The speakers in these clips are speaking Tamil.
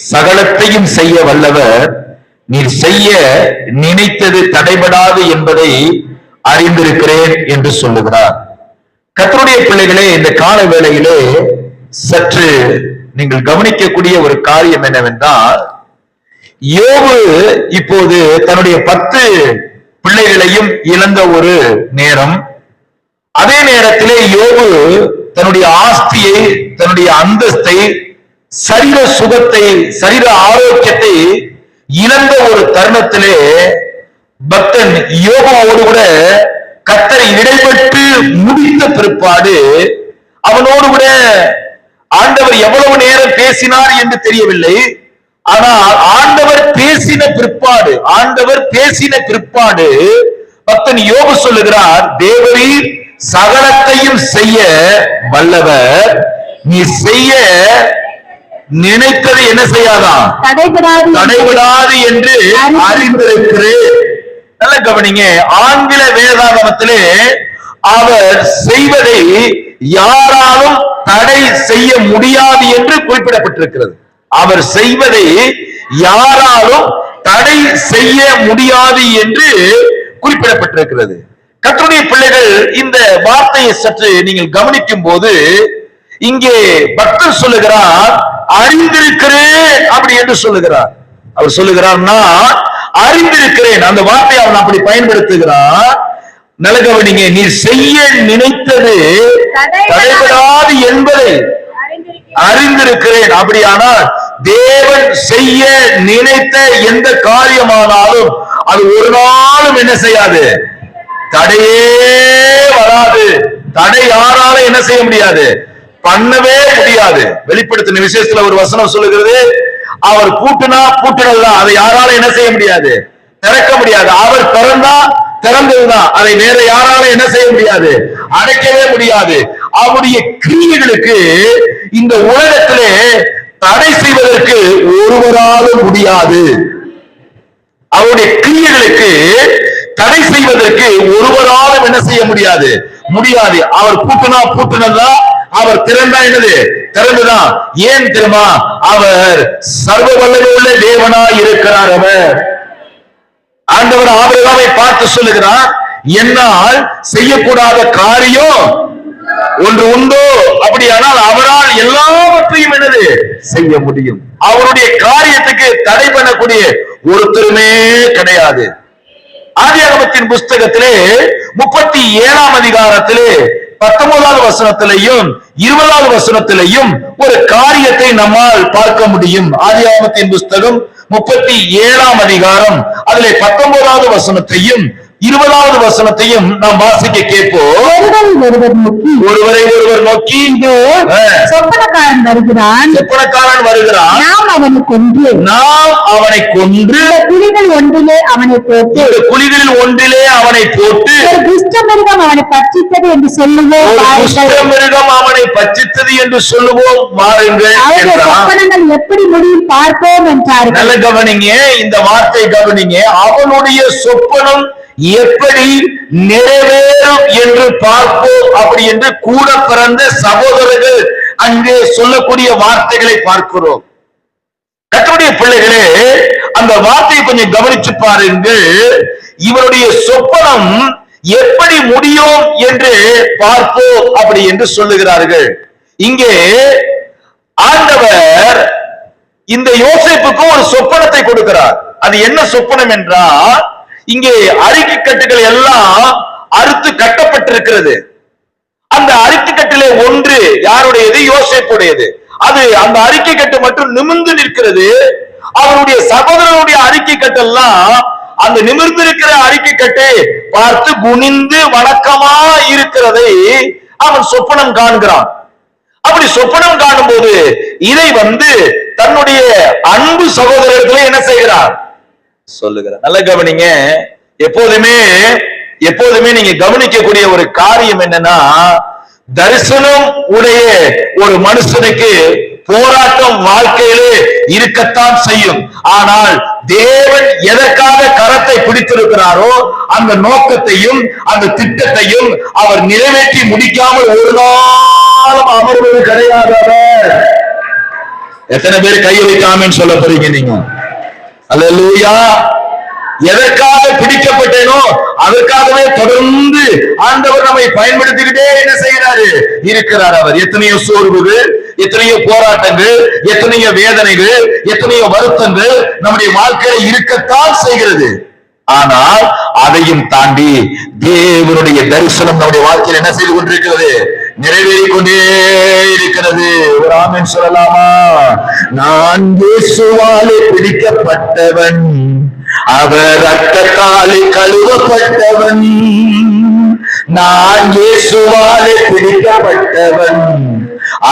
சகலத்தையும் செய்ய வல்லவர், நீர் செய்ய நினைத்தது தடைபடாது என்பதை அறிந்திருக்கிறேன் என்று சொல்லுகிறார். கர்த்தருடைய பிள்ளைகளே, இந்த கால வேளையிலே சற்று நீங்கள் கவனிக்கக்கூடிய ஒரு காரியம் என்னவென்றால், யோபு இப்போது தன்னுடைய 10 பிள்ளைகளையும் இழந்த ஒரு நேரம். அதே நேரத்திலே யோபு தன்னுடைய ஆஸ்தியை, தன்னுடைய அந்தஸ்தை, சரீர சுகத்தை, சரீர ஆரோக்கியத்தை இழந்த ஒரு தருணத்திலே பக்தன் யோபுவோடு கூட கர்த்தர் இடைப்பட்டு முடித்த பிற்பாடு அவனோடு கூட ஆண்டவர் எவ்வளவு நேரம் பேசினார் என்று தெரியவில்லை. ஆனால் ஆண்டவர் பேசின பிற்பாடு பக்தன் யோபு சொல்லுகிறார், தேவரீர் சகலத்தையும் செய்ய வல்லவர், நீ செய்ய நினைத்தது என்ன செய்யாதான் தடைபடாது என்று அறிந்திருக்கிறேன். நல்ல கவனிங்க, ஆங்கில வேதாகமத்திலே அவர் செய்வதை யாராலும் தடை செய்ய முடியாது என்று குறிப்பிடப்பட்டிருக்கிறது. அவர் செய்வதை யாராலும் தடை செய்ய முடியாது என்று குறிப்பிடப்பட்டிருக்கிறது. கர்த்தருடைய பிள்ளைகள், இந்த வார்த்தையை சற்று நீங்கள் கவனிக்கும் போது இங்கே பக்தர் சொல்லுகிறார், அறிந்திருக்கிறேன் அப்படி என்று சொல்லுகிறார். அவர் சொல்லுகிறார், நான் அறிந்திருக்கிறேன். அந்த வார்த்தையை அவன் அப்படி பயன்படுத்துகிறார். நல்ல கவனிங்க, நீர் செய்ய நினைத்தது தடைபடாது என்பதை அறிந்திருக்கிறேன். அப்படியானால் தேவன் செய்ய நினைத்த எந்த காரியமானாலும் அது ஒரு நாளும் என்ன செய்யாது, தடையே வராது. தடை யாரால என்ன செய்ய முடியாது, பண்ணவே முடியாது. வெளிப்படுத்தின விசேஷத்துல ஒரு வசனம் சொல்லுகிறது, அவர் பூட்டினதுதான், அதை யாரால என்ன செய்ய முடியாது, திறக்க முடியாது. அவர் திறந்தா திறந்ததுதான், அதை வேற யாரால என்ன செய்ய முடியாது, அடைக்கவே முடியாது. அவருடைய கிரியைகளுக்கு இந்த உலகத்திலே தடை செய்வதற்கு ஒருவராலும் முடியாது. அவருடைய கிரியைகளுக்கு தடை செய்வதற்கு ஒருவராலும் என்ன செய்ய முடியாது. அவர் பூட்டினதுதான், அவர் திறந்தா என்னது, திறந்துதான். ஏன் தெரியுமா, அவர் சர்வ வல்லமையுள்ள தேவனாய் இருக்கிறார். அவர் ஆண்டவர் ஆபிரகாமை பார்த்து சொல்லுகிறார், என்னால் செய்யக்கூடாத காரியம் ஒன்று உண்டோ, அப்படியானால் அவரால் எல்லாவற்றையும் என்னது செய்ய முடியும். அவருடைய காரியத்துக்கு தடை பண்ணக்கூடிய ஒருத்தருமே கிடையாது. ஆதியாகமத்தின் புஸ்தகத்திலே 37ஆம் அதிகாரத்திலே 19வது வசனத்திலையும் 20வது வசனத்திலையும் ஒரு காரியத்தை நம்மால் பார்க்க முடியும். ஆதியாகமத்தின் புஸ்தகம் 37ஆம் அதிகாரம், அதிலே 19வது வசனத்தையும் 20வது வசனத்தையும் நாம் வாசிக்க கேட்போம். ஒருவரை ஒருவர் நோக்கி சொப்பனக்காரன் வருகிறான், நாம் அவனை கொன்று குழிகளில் ஒன்றிலே அவனை போட்டு ஒரு துஷ்டமிருகம் அவனை பட்சித்தது என்று சொல்லுவோம் வாருங்கள். சொப்பனங்கள் எப்படி முடியும் பார்ப்போம் என்றார்கள். நல்ல கவனிங்க, இந்த வார்த்தை கவனிங்க. அவனுடைய சொப்பனம் எப்படி நிறைவேறும் என்று பார்ப்போம் அப்படி என்று கூட பிறந்த சகோதரர்கள் அங்கே சொல்லக்கூடிய வார்த்தைகளை பார்க்கிறோம். கர்த்தருடைய பிள்ளைகளே, அந்த வார்த்தையை கொஞ்சம் கவனிச்சு பாருங்கள். இவருடைய சொப்பனம் எப்படி முடியும் என்று பார்ப்போம் அப்படி என்று சொல்லுகிறார்கள். இங்கே ஆண்டவர் இந்த யோசேப்புக்கு ஒரு சொப்பனத்தை கொடுக்கிறார். அது என்ன சொப்பனம் என்றால், இங்கே அறிக்கை கட்டுகள் எல்லாம் அறுத்து கட்டப்பட்டிருக்கிறது. அந்த அறிக்கை கட்டிலே ஒன்று யாருடையது, யோசேப்புடையது. அது அந்த அறிக்கை கட்டு மட்டும் நிமிர்ந்து நிற்கிறது. அவருடைய சகோதரனுடைய அறிக்கை கட்டெல்லாம் அந்த நிமிர்ந்திருக்கிற அறிக்கை கட்டை பார்த்து குனிந்து வணக்கமா இருக்கிறதை அவன் சொப்பனம் காண்கிறான். அப்படி சொப்பனம் காணும் போது இதை தன்னுடைய அன்பு சகோதரர்களை என்ன செய்கிறார், சொல்லுகிறார். நல்ல கவனிங்க, எப்போதுமே நீங்க கவனிக்கக்கூடிய ஒரு காரியம் என்னன்னா, தரிசனம் உடைய ஒரு மனுஷனுக்கு போராட்டம் வாழ்க்கையிலே இருக்கத்தான் செய்யும். ஆனால் தேவன் எதற்காக கரத்தை பிடித்திருக்கிறாரோ அந்த நோக்கத்தையும் அந்த திட்டத்தையும் அவர் நிறைவேற்றி முடிக்காமல் ஒரு நாளும் அமர்வது கிடையாது. எத்தனை பேர் கையை வைக்காமன்னு சொல்ல போறீங்க நீங்க? அல்லேலூயா. எதற்காக பிடிக்கப்பட்டேனோ அதற்காகவே தொடர்ந்து ஆண்டவர் நம்மை பயன்படுத்திக்கிட்டே என்ன செய்யறாரு இருக்கிறார். அவர் எத்தனையோ சோர்வுகள், எத்தனையோ போராட்டங்கள், எத்தனையோ வேதனைகள், எத்தனையோ வருத்தங்கள் நம்முடைய வாழ்க்கையில இருக்கத்தான் செய்கிறது. ஆனால் அதையும் தாண்டி தேவனுடைய தரிசனம் நம்முடைய வாழ்க்கையில் என்ன செய்து கொண்டிருக்கிறது? நிறைவேறிக் கொண்டே இருக்கிறது. ஒரு ஆமென் சொல்லலாமா? நான் இயேசுவாலே பிடிக்கப்பட்டவன், அவர் ரத்தத்தாலே கழுவப்பட்டவன். நான் இயேசுவாலே பிடிக்கப்பட்டவன்,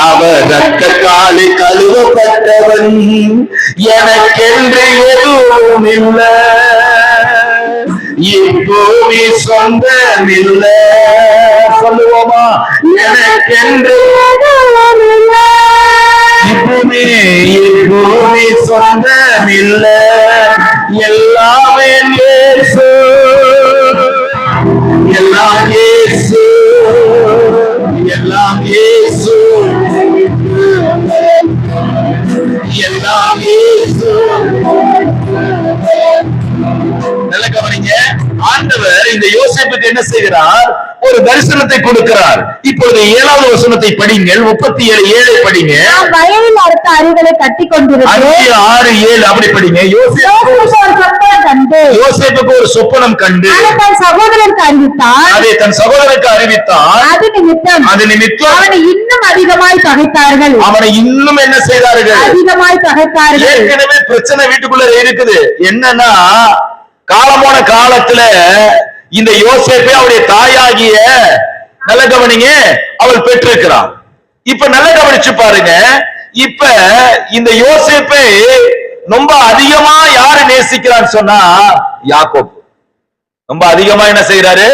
அவர் ரத்தத்தாலே கழுவப்பட்டவன். எனக்கென்று எதுவும் இல்லை, இப்போவே சொந்தமில்ல. சொல்லுவோமா? எனக்கென்று இப்போவே சொந்தமில்ல, எல்லாமே இயேசு, எல்லாம் இயேசு, எல்லாம் இயேசு, எல்லாம் இயேசு. நல்ல கவனிங்க. ஆண்டவர் இந்த யோசேப்புக்கு என்ன செய்கிறார்? ஒரு தரிசனத்தை கொடுக்கிறார். இப்பொழுது 7வது வசனத்தை படிங்கள். 37:7 படிங்க. வயலில் அறுத்த அரிகளை கட்டி கொண்டிருந்தோம். 6:7 அப்படி படிங்க. யோசேப்புக்கு ஒரு சொப்பனம் கண்டு தன் சகோதரருக்கு அறிவித்தார். அதை தன் சகோதரருக்கு அறிவித்தார். அது நிமித்தம் அவனை இன்னும் அதிகமாய் பகைத்தார்கள். அவனை இன்னும் என்ன செய்தார்கள்? அதிகமாய் பகைத்தார்கள். ஏற்கனவே பிரச்சனை வீட்டுக்குள்ள இருக்குது. என்னன்னா, காலமான காலத்துல இந்த யோசேப்பை அவருடைய தாயாகிய, நல்ல கவனிங்க, அவள் பெற்றிருக்கிறான். இப்ப நல்ல கவனிச்சு பாருங்க. இப்ப இந்த யோசேப்பை ரொம்ப அதிகமா யாரு நேசிக்கிறான்னு சொன்னா யாக்கோபு. ரொம்ப அதிகமா என்ன செய்யறாரு?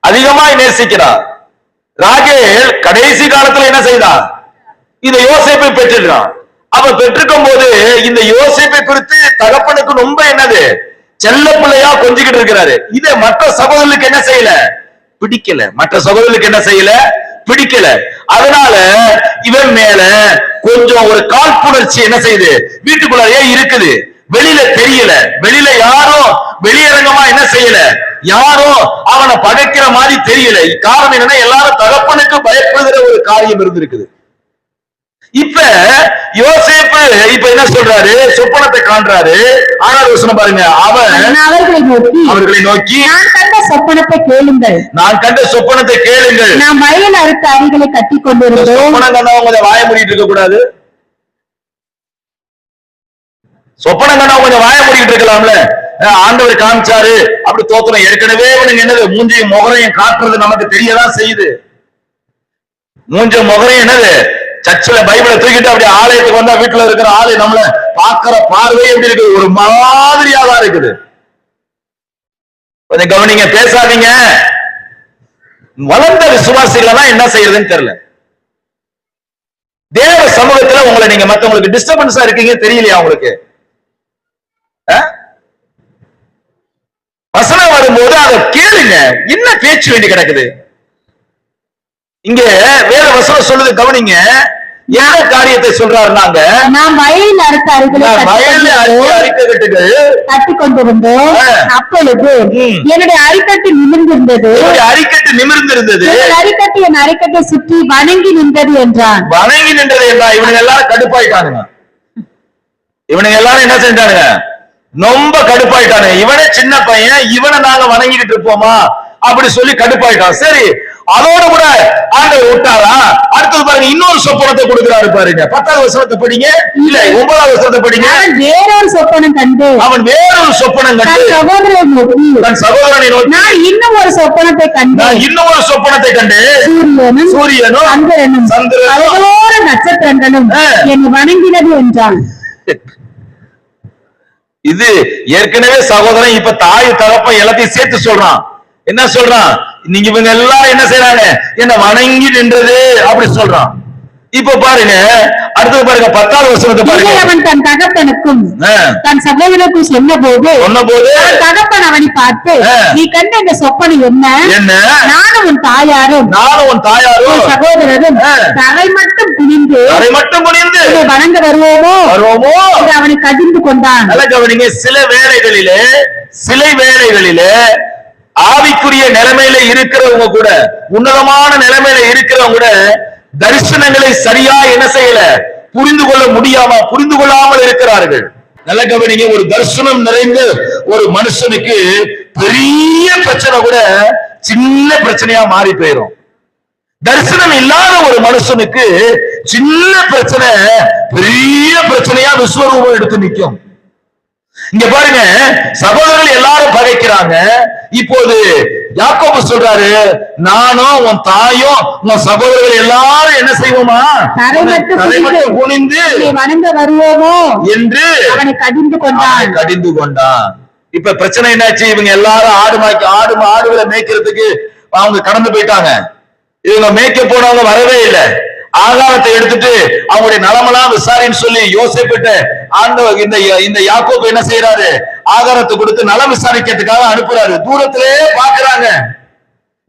அதிகமாய் நேசிக்கிறார். ராகேல் கடைசி காலத்துல என்ன செய்தார்? இந்த யோசேப்பை பெற்றிருக்கிறான். அவ பெற்றிருக்கும் போது இந்த யோசேப்பை குறித்து தகப்பனுக்கு ரொம்ப என்னது செல்ல பிள்ளையா கொஞ்சிக்கிட்டு இருக்கிறாரு. இதை மற்ற சகோதரர்களுக்கு என்ன செய்யல? பிடிக்கல. மற்ற சகோதரர்களுக்கு என்ன செய்யல? பிடிக்கல. அதனால இவன் மேல கொஞ்சம் ஒரு காழ்ப்புணர்ச்சி என்ன செய்யுது? வீட்டுக்குள்ளேயே இருக்குது. வெளியில தெரியல. வெளியில யாரும் வெளியரங்கமா என்ன செய்யல? யாரும் அவனை பகைக்கிற மாதிரி தெரியல. காரணம் என்னன்னா, எல்லாரும் தகப்பனுக்கு பயப்படுகிற ஒரு காரியம் இருந்திருக்குது. இப்ப யோசேப்பு இப்ப என்ன சொல்றாரு? சொப்பனத்தை காண்றாரு. 6வது வசனம் பாருங்க. அவன் அவர்களை நோக்கி நான் கண்ட சொப்பனத்தை கேளுங்கள், நான் கண்ட சொப்பனத்தை கேளுங்கள். நான் வயலில் அறுத்த அரிகளை கட்டி கொண்டிருந்தோம். சொப்பனம் கண்டவங்க வாய மூடிட்டு இருக்க கூடாது. சொப்பனம் கண்டவங்க கொஞ்சம் வாய மூடிட்டு இருக்கலாம்ல. ஆண்டவர் காமிச்சாரு அப்படி தோத்தணும். ஏற்கனவே இவனுங்க என்னது மூஞ்சியும் முகரையும் காட்டுறது நமக்கு தெரியதான் செய்யுது. மூஞ்ச முகரையும் என்னது சர்ச்சில் பைபிளை தூக்கிட்டு அப்படி ஆலயத்துக்கு வந்தா வீட்டுல இருக்கிற ஆளு நம்மள பாக்குற பார்வை எப்படி இருக்குது? ஒரு மாதிரியாதான் இருக்குது. கொஞ்சம் கவனிங்க, பேசாதீங்க. வளர்ந்த விசுவாசிகளா என்ன செய்யறதுன்னு தெரியல. தேவ சமூகத்துல உங்களை நீங்க மத்தவங்களுக்கு டிஸ்டர்பன்ஸா இருக்கீங்க தெரியலையா உங்களுக்கு? வசனம் வரும்போது அதை கேளுங்க. என்ன பேச்சு வேண்டி கிடக்குது? இங்க வேற வசனம் சொல்லுது, கவனிங்க. என்ன காரியத்தை சொல்றாருனாங்க? நாம் வயலில் அறுத்த அரிகளை கட்டி கொண்டிருந்தோம். அப்பொழுது என்னுடைய அரிக்கட்டு நிமிர்ந்திருந்தது. அரிக்கட்டு நிமிர்ந்திருந்தது. அரிக்கட்டு என் அரிக்கட்டை சுற்றி வணங்கி நின்றது என்றான். வணங்கி நின்றது என்றா? இவனுங்க எல்லாரும் கடுப்பாயிட்டானுங்க. இவனுங்க எல்லாரும் என்ன செஞ்சானுங்க? ரொம்ப கடுப்பாயிட்டானுங்க. இவனே சின்ன பையன், இவனை நாங்க வணங்கிட்டு இருப்போமா அப்படி சொல்லி கடுப்பாயிட்டான். சரி, அதோட கூட ஆண்டவர் விட்டாரா? அடுத்தது பாருங்க, இன்னொரு சொப்பனத்தை கொடுக்கிறாரு பாருங்க. 10வது வசனத்தை படிங்க. இல்ல 9வது வசனத்தை படிங்க. வேறொரு சொப்பனம் கண்டு, அவன் வேறொரு சொப்பனம் கண்டு தன் சகோதரனை நோக்கி, நான் இன்னும் ஒரு சொப்பனத்தை கண்டு, இன்னும் ஒரு சொப்பனத்தை கண்டு சூரியனும் சந்திரனும் நட்சத்திரங்களும் என்னை வணங்கினது என்றான். இது ஏற்கனவே சகோதரன் இப்ப தாய் தகப்ப எல்லாத்தையும் சேர்த்து சொல்றான். என்ன சொல்றான்? நீங்க இவங்க எல்லாம் என்ன செய்யறாங்க? என்ன வணங்கி நின்றது அப்படி சொல்றான். இப்ப பாருங்க, அடுத்தது பாருங்க 10வது வசனத்தை இதை பாருங்க. அவன் தன் தகப்பனுக்கும் தன் சகோதரனுக்கும் சொன்னபோது அவன் தகப்பன் அவனை பார்த்து, நீ கண்ட இந்த சொப்பனை என்ன? நானும் உன் தாயாரும் சகோதரரும் தரை மட்டும் குனிந்து இதை வணங்க வருவோமோ என்று அவனை கடிந்து கொண்டான். சில வேளைகளிலே ஆவிக்குரிய நிலைமையில இருக்கிறவங்க கூட, உன்னதமான நிலைமையில இருக்கிறவங்க கூட தரிசனங்களை சரியா என்ன செய்யல, புரிந்து கொள்ளாமல் இருக்கிறார்கள். நல்ல கவனிங்க, ஒரு தரிசனம் நிறைந்த ஒரு மனுஷனுக்கு பெரிய பிரச்சனை கூட சின்ன பிரச்சனையா மாறி போயிடும். தரிசனம் இல்லாத ஒரு மனுஷனுக்கு சின்ன பிரச்சனை பெரிய பிரச்சனையா விஸ்வரூபம் எடுத்து நிற்கும். இங்க பாருங்க, சகோதரர்கள் எல்லாரும் பகைக்கிறாங்க. இப்போது யாக்கோபு சொல்றாரு, நானும் உன் தாயும் உன் சகோதரர்கள் எல்லாரும் என்ன செய்வோமா, தரை மட்டும் குனிந்து வணங்க வருவோமோ என்று அவனை கடிந்து கொண்டான். இப்ப பிரச்சனை என்னாச்சு? இவங்க எல்லாரும் ஆடுகளை மேய்க்கிறதுக்கு அவங்க கடந்து போயிட்டாங்க. இவங்க மேய்க்க போனவங்க வரவே இல்லை. ஆகாரத்தை எடுத்துட்டு அவங்களுடைய நலமெல்லாம் விசாரின்னு சொல்லி யோசிப்பிட்டு ஆண்டவர் இந்த யாக்கோபு என்ன செய்யறாரு, ஆகாரத்தை கொடுத்து நலம் விசாரிக்கிறதுக்காக அனுப்புறாரு. தூரத்திலே பாக்குறாங்க,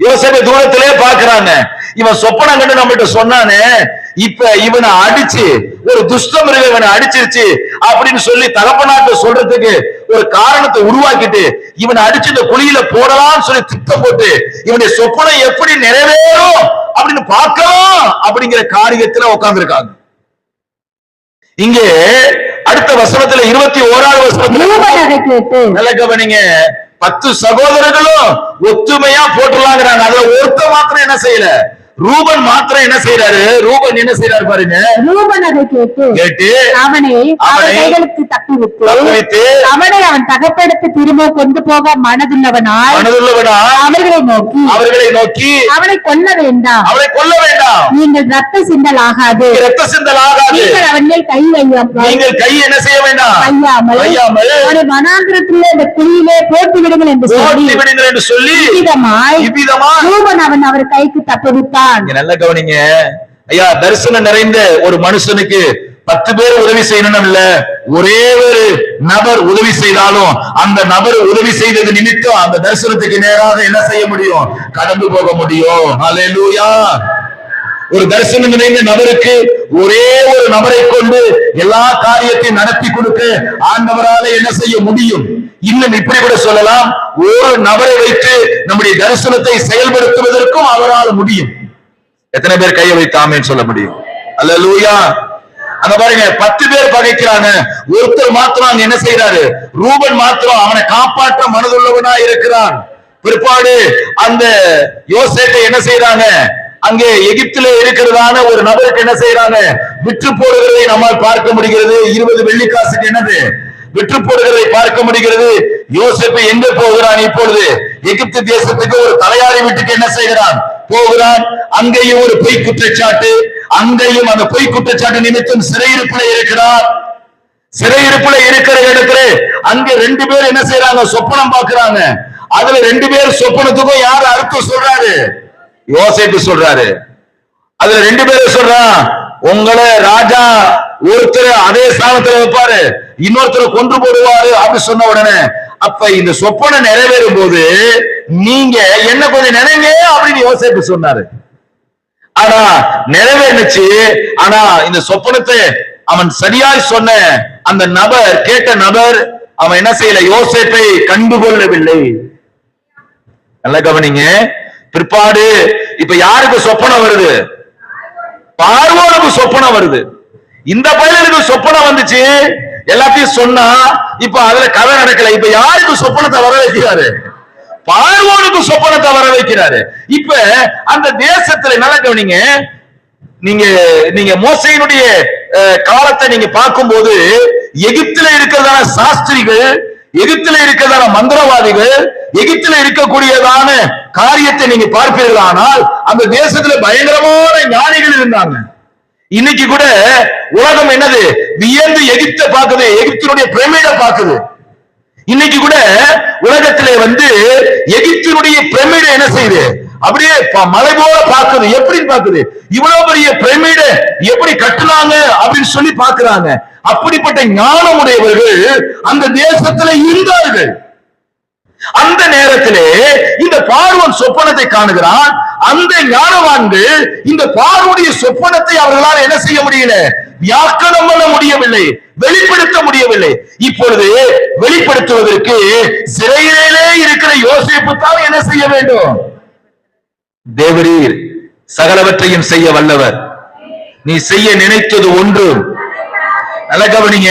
யோசேப்பை தூரத்திலே பாக்குறாங்க. இவன் சொப்பனம் கண்டு நம்மகிட்ட சொன்னானே, இப்ப இவனை அடிச்சு, ஒரு துஷ்ட மிருகம் இவனை அடிச்சிருச்சு அப்படின்னு சொல்லி தகப்பனாட்ட சொல்றதுக்கு ஒரு காரணத்தை உருவாக்கிட்டு இவனை அடிச்சு இந்த குழியில போடலாம்னு சொல்லி திட்டம் போட்டு இவனுடைய சொப்பனம் எப்படி நிறைவேறும் அப்படின்னு பார்க்கலாம் அப்படிங்கிற காரியத்துல உட்கார்ந்து இருக்காங்க. இங்கே அடுத்த வசனத்துல 21வது வசனத்துல நல்ல கவனிங்க, 10 சகோதரர்களும் ஒத்துமையா போட்டுலாங்கிறாங்க. அதுல ஒருத்த மாத்திரம் என்ன செய்யல, ரூபன் மாத்திரம் என்ன செய்யறாரு, ரூபன் என்ன செய்யறாரு பாருங்க. ரூபன் அதை கேட்டு அவனை கைகளுக்கு தப்பிவிட்டு அவனை அவன் தகப்பெடுத்து திரும்ப கொண்டு போக மனதுள்ளவனாய் அவர்களை நோக்கி அவனை கொல்ல வேண்டாம், நீங்கள் ரத்த சிந்தல் ஆகாது, நீங்கள் அவன் மேல் கை கை என்ன செய்ய வேண்டாம், வையாமல் அவனை வனாந்திரத்திலே இந்த குழியிலே போட்டு விடுங்கள் என்று சொல்லி இவ்விதமாய் ரூபன் அவன் அவர் கைக்கு தப்பிவிட்டான். நல்ல கவனிங்க ஐயா, தரிசனம் நிறைந்த ஒரு மனுஷனுக்கு 10 பேர் உதவி செய்யணும் இல்ல, ஒரே ஒரு நபர் உதவி செய்தாலும் அந்த நபர் உதவி செய்தது நிமித்தம் அந்த தரிசனத்துக்கு நேராக என்ன செய்ய முடியும், கடந்து போக முடியும். அல்லேலூயா. ஒரு தரிசனம் நிறைந்த நபருக்கு ஒரே ஒரு நபரை கொண்டு எல்லா காரியத்தையும் நடத்தி கொடுக்க ஆண்டவரால என்ன செய்ய முடியும். இன்னும் இப்படி கூட சொல்லலாம், ஒரு நபரை வைத்து நம்முடைய தரிசனத்தை செயல்படுத்துவதற்கும் அவரால் முடியும். எத்தனை பேர் கையை வைத்து ஆமென் சொல்ல முடியும்? அல்லேலூயா. அங்க பாருங்க, 10 பேர் பகைக்கிறாங்க, ஒருத்தர் மாத்திரம் அங்க என்ன செய்யறாரு, ரூபன் மாத்திரம் அவனை காப்பாற்ற மனதுள்ளவனா இருக்கிறான். பிற்பாடு அந்த யோசேப்பை என்ன செய்யறாங்க, அங்கே எகிப்திலே இருக்கிறதான ஒரு நபருக்கு என்ன செய்யறாங்க, விற்று போடுகிறதை நம்மால் பார்க்க முடிகிறது. 20 வெள்ளிக்காசுக்கு என்னது விற்று போடுகிறதை பார்க்க முடிகிறது. யோசேப்பு எங்க போகிறான்? இப்பொழுது எகிப்து தேசத்துக்கு ஒரு தலையாரி வீட்டுக்கு என்ன செய்கிறான், போகிறான். அங்கேயும் ஒரு பொய் குற்றச்சாட்டு, அங்கேயும் அந்த பொய் குற்றச்சாட்டு நிமித்தம் சிறையிருப்புல இருக்கிறார். சிறையிருப்புல இருக்கிற இடத்துல அங்க 2 பேர் என்ன செய்யறாங்க, சொப்பனம் பார்க்கிறாங்க. அதுல 2 பேர் சொப்பனத்துக்கும் யாரு அர்த்தம் சொல்றாரு, யோசேப்பு சொல்றாரு. அதுல 2 பேரும் சொல்றான், உங்களை ராஜா ஒருத்தர் அதே ஸ்தானத்துல வைப்பாரு, இன்னொருத்தர் கொன்று போடுவாரு அப்படி சொன்ன உடனே, அப்ப இந்த சொப்பனை நிறைவேறும் போது நீங்க என்ன கொஞ்சம் நினைங்க அப்படின்னு யோசேப்பு சொன்னாரு. ஆனா நிறைவேறுச்சு. ஆனா இந்த சொப்பனத்தை அவன் சரியாய் சொன்ன அந்த நபர், கேட்ட நபர், அவன் என்ன செய்யல, யோசேப்பை கண்டுகொள்ளவில்லை. நல்ல கவனிங்க. பிற்பாடு இப்ப யாருக்கு சொப்பனம் வருது, பார்வோனுக்கு சொப்பனம் வருது. இந்த பையனுக்கு சொப்பனம் வந்துச்சு, எல்லாத்தையும் சொன்னா இப்ப அதுல கதை நடக்கல. இப்ப யாருக்கு சொப்பனத்தை வர வைக்கிறாரு, பார்வோனுக்கு சொப்பனத்தை வர வைக்கிறாரு. இப்ப அந்த தேசத்துல நல்ல கவனிங்க, நீங்க மோசேயினுடைய காலத்தை நீங்க பார்க்கும்போது எகிப்தில இருக்கிறதான சாஸ்திரிகள், எகிப்தில இருக்கிறதான மந்திரவாதிகள், எகிப்தில இருக்கக்கூடியதான காரியத்தை நீங்க பார்ப்பீர்கள். ஆனால் அந்த தேசத்துல பயங்கரமான ஞானிகள் இருந்தாங்க. இன்னைக்கு கூட உலகம் என்னது, வியந்து எகிப்தை பார்க்குது, எகிப்தினுடைய பிரமிட பார்க்குது. இன்னைக்கு கூட உலகத்திலே எகிப்தினுடைய பிரமிட என்ன செய்யுது, அப்படியே மலை போல பாக்குது. எப்படின்னு பாக்குது, இவ்வளவு பெரிய பிரமிடு எப்படி கட்டுனாங்க அப்படின்னு சொல்லி பாக்குறாங்க. அப்படிப்பட்ட ஞானம் உடையவர்கள் அந்த தேசத்துல இருந்தார்கள். அந்த நேரத்திலே இந்த பார்வோன் சொப்பனத்தை காணுகிறான். அந்த ஞானவான்கள் இந்த பார்வோனுடைய சொப்பனத்தை அவர்களால் என்ன செய்ய முடியல, வியாக்கணம் பண்ண முடியவில்லை, வெளிப்படுத்த முடியவில்லை. இப்பொழுது வெளிப்படுத்துவதற்கு சிறையிலே இருக்கிற யோசேப்பு தான் என்ன செய்ய வேண்டும்? தேவரீர் சகலவற்றையும் செய்ய வல்லவர், நீ செய்ய நினைத்தது ஒன்று. நல்ல கவனிங்க,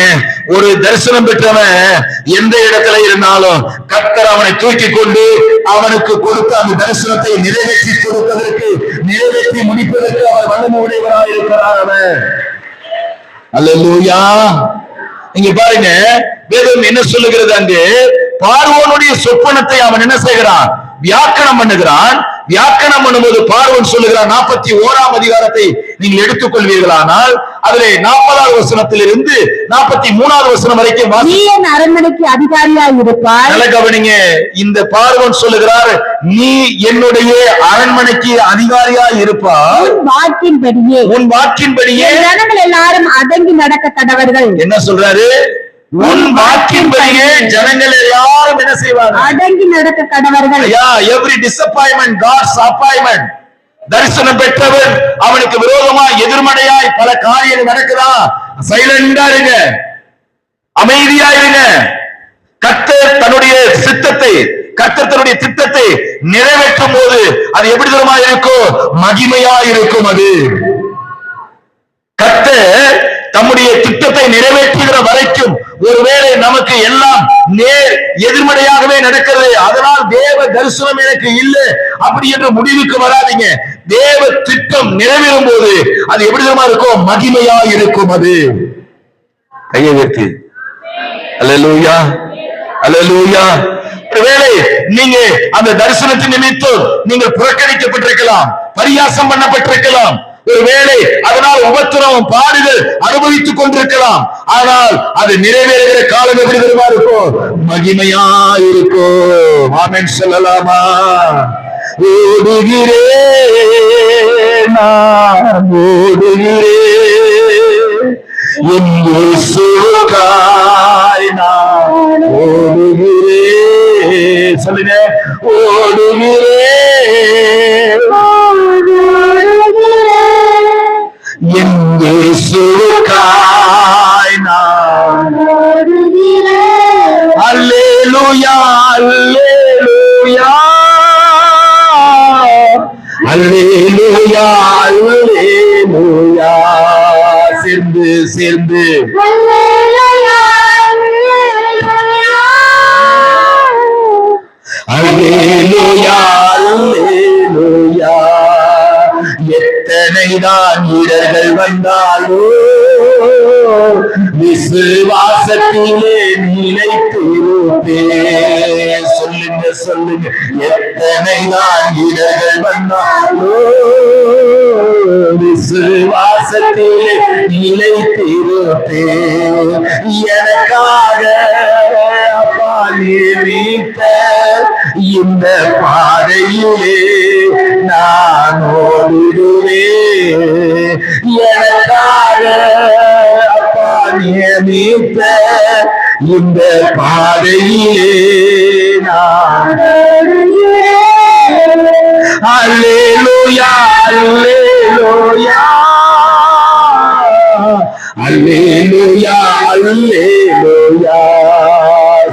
ஒரு தரிசனம் பெற்றவன் எந்த இடத்துல இருந்தாலும் கர்த்தர் அவனை தூக்கி கொண்டு அவனுக்கு கொடுத்த அந்த தரிசனத்தை நிறைவேற்றி கொடுப்பதற்கு, நிறைவேற்றி முடிப்பதற்கு அவர் வல்லமை உடையவராக இருக்கிறார். அவன் அல்லேலூயா. இங்க பாருங்க, வேதம் என்ன சொல்லுகிறது, அங்கு பார்வோனுடைய சொப்பனத்தை அவன் என்ன செய்கிறான், வியாக்கணம் பண்ணுகிறான். வியாக்கணம் பண்ணும்போது பார்வோன் சொல்லுகிறான், 41ஆம் அதிகாரத்தை நீங்கள் எடுத்துக்கொள்வீர்களானால் அதிலே 40வது வசனத்திலிருந்து 43வது வசனம் வரைக்கும் நீ என் அரண்மனைக்கு அதிகாரியாய் இருப்பாய். நல்ல கவனிங்க, இந்த பார்வோன் சொல்லுகிறார், நீ என்னுடைய அரண்மனைக்கு அதிகாரியாய் இருப்பாய். உன் வாக்கின்படியே, உன் வாக்கின்படியே ஜனங்கள் எல்லாரும் அடங்கி நடக்க கடவர்கள். என்ன சொல்றாரு? உன் வாக்கின்படியே ஜனங்கள் எல்லாரும் என்ன செய்வார்கள்? அடங்கி நடக்க கடவர்கள். Every disappointment God's appointment. தரிசனம் பெற்றவன் அவனுக்கு விரோதமாய் எதிர்மறையாய் பல காரியங்கள் நடக்குதா, சைலண்டா இருங்க, அமைதியா இருங்க. கர்த்தர் தன்னுடைய சித்தத்தை, கர்த்தர் தன்னுடைய திட்டத்தை நிறைவேற்றும் போது அது எப்படி தரமா இருக்கும்? மகிமையா இருக்கும். அது கர்த்தர் தம்முடைய திட்டத்தை நிறைவேற்றுகிற வரைக்கும் ஒருவேளை நமக்கு எல்லாம் நேர் எதிர்மறையாகவே நடக்கிறது, அதனால் தேவ தரிசனம் எனக்கு இல்லை அப்படி என்று முடிவுக்கு வராதீங்க. தேவ திட்டம் நிறைவேறும் போது அது எப்படி இருக்கும்? மகிமையா இருக்கும். அது கையை உயர்த்தி அல்லேலூயா, அல்லேலூயா. ஒருவேளை நீங்க அந்த தரிசனத்தின் நிமித்தம் நீங்கள் புறக்கணிக்கப்பட்டிருக்கலாம், பரியாசம் பண்ணப்பட்டிருக்கலாம், ஒருவேளை அதனால் உபத்திரவம் பாடுகள் அனுபவித்துக் கொண்டிருக்கலாம். ஆனால் அது நிறைவேறுகிற காலம் எப்படி தெரியுமா இருக்கும்? மகிமையா இருக்கும். ஆமென் சொல்லலாமா? ஓடுகிறேன் நான் ஓடுகிறேன், என் இயேசுவுக்காய் நான் ஓடுகிறேன். சொல்லுங்க, ஓடுகிறேன் என் இயேசுவுக்காய் நான் ஓடுகிறேன். அல்லேலூயா, அல்லேலூயா, அல்லேலூயா, அல்லேலூயா. சேர்ந்து சேர்ந்து அல்லேலூயா, அல்லேலூயா. எத்தனைதான் இடர்கள் வந்தாலோ விசுவாசத்திலே நிலைத்திருப்பேன். சொல்லுங்க சொல்லுங்க, எத்தனைதான் இடர்கள் வந்தாலோ விசுவாசத்திலே நிலைத்திருப்பேன். எனக்காக அப்பா நீத்த இந்த பாதையிலே நான் ஓடிடுவேன். எனக்காக அப்பா நியமித்த இந்த பாதையிலே நான் ஓடிடுவேன். அல்லேலூயா, அல்லேலூயா, அல்லேலூயா, அல்லேலூயா.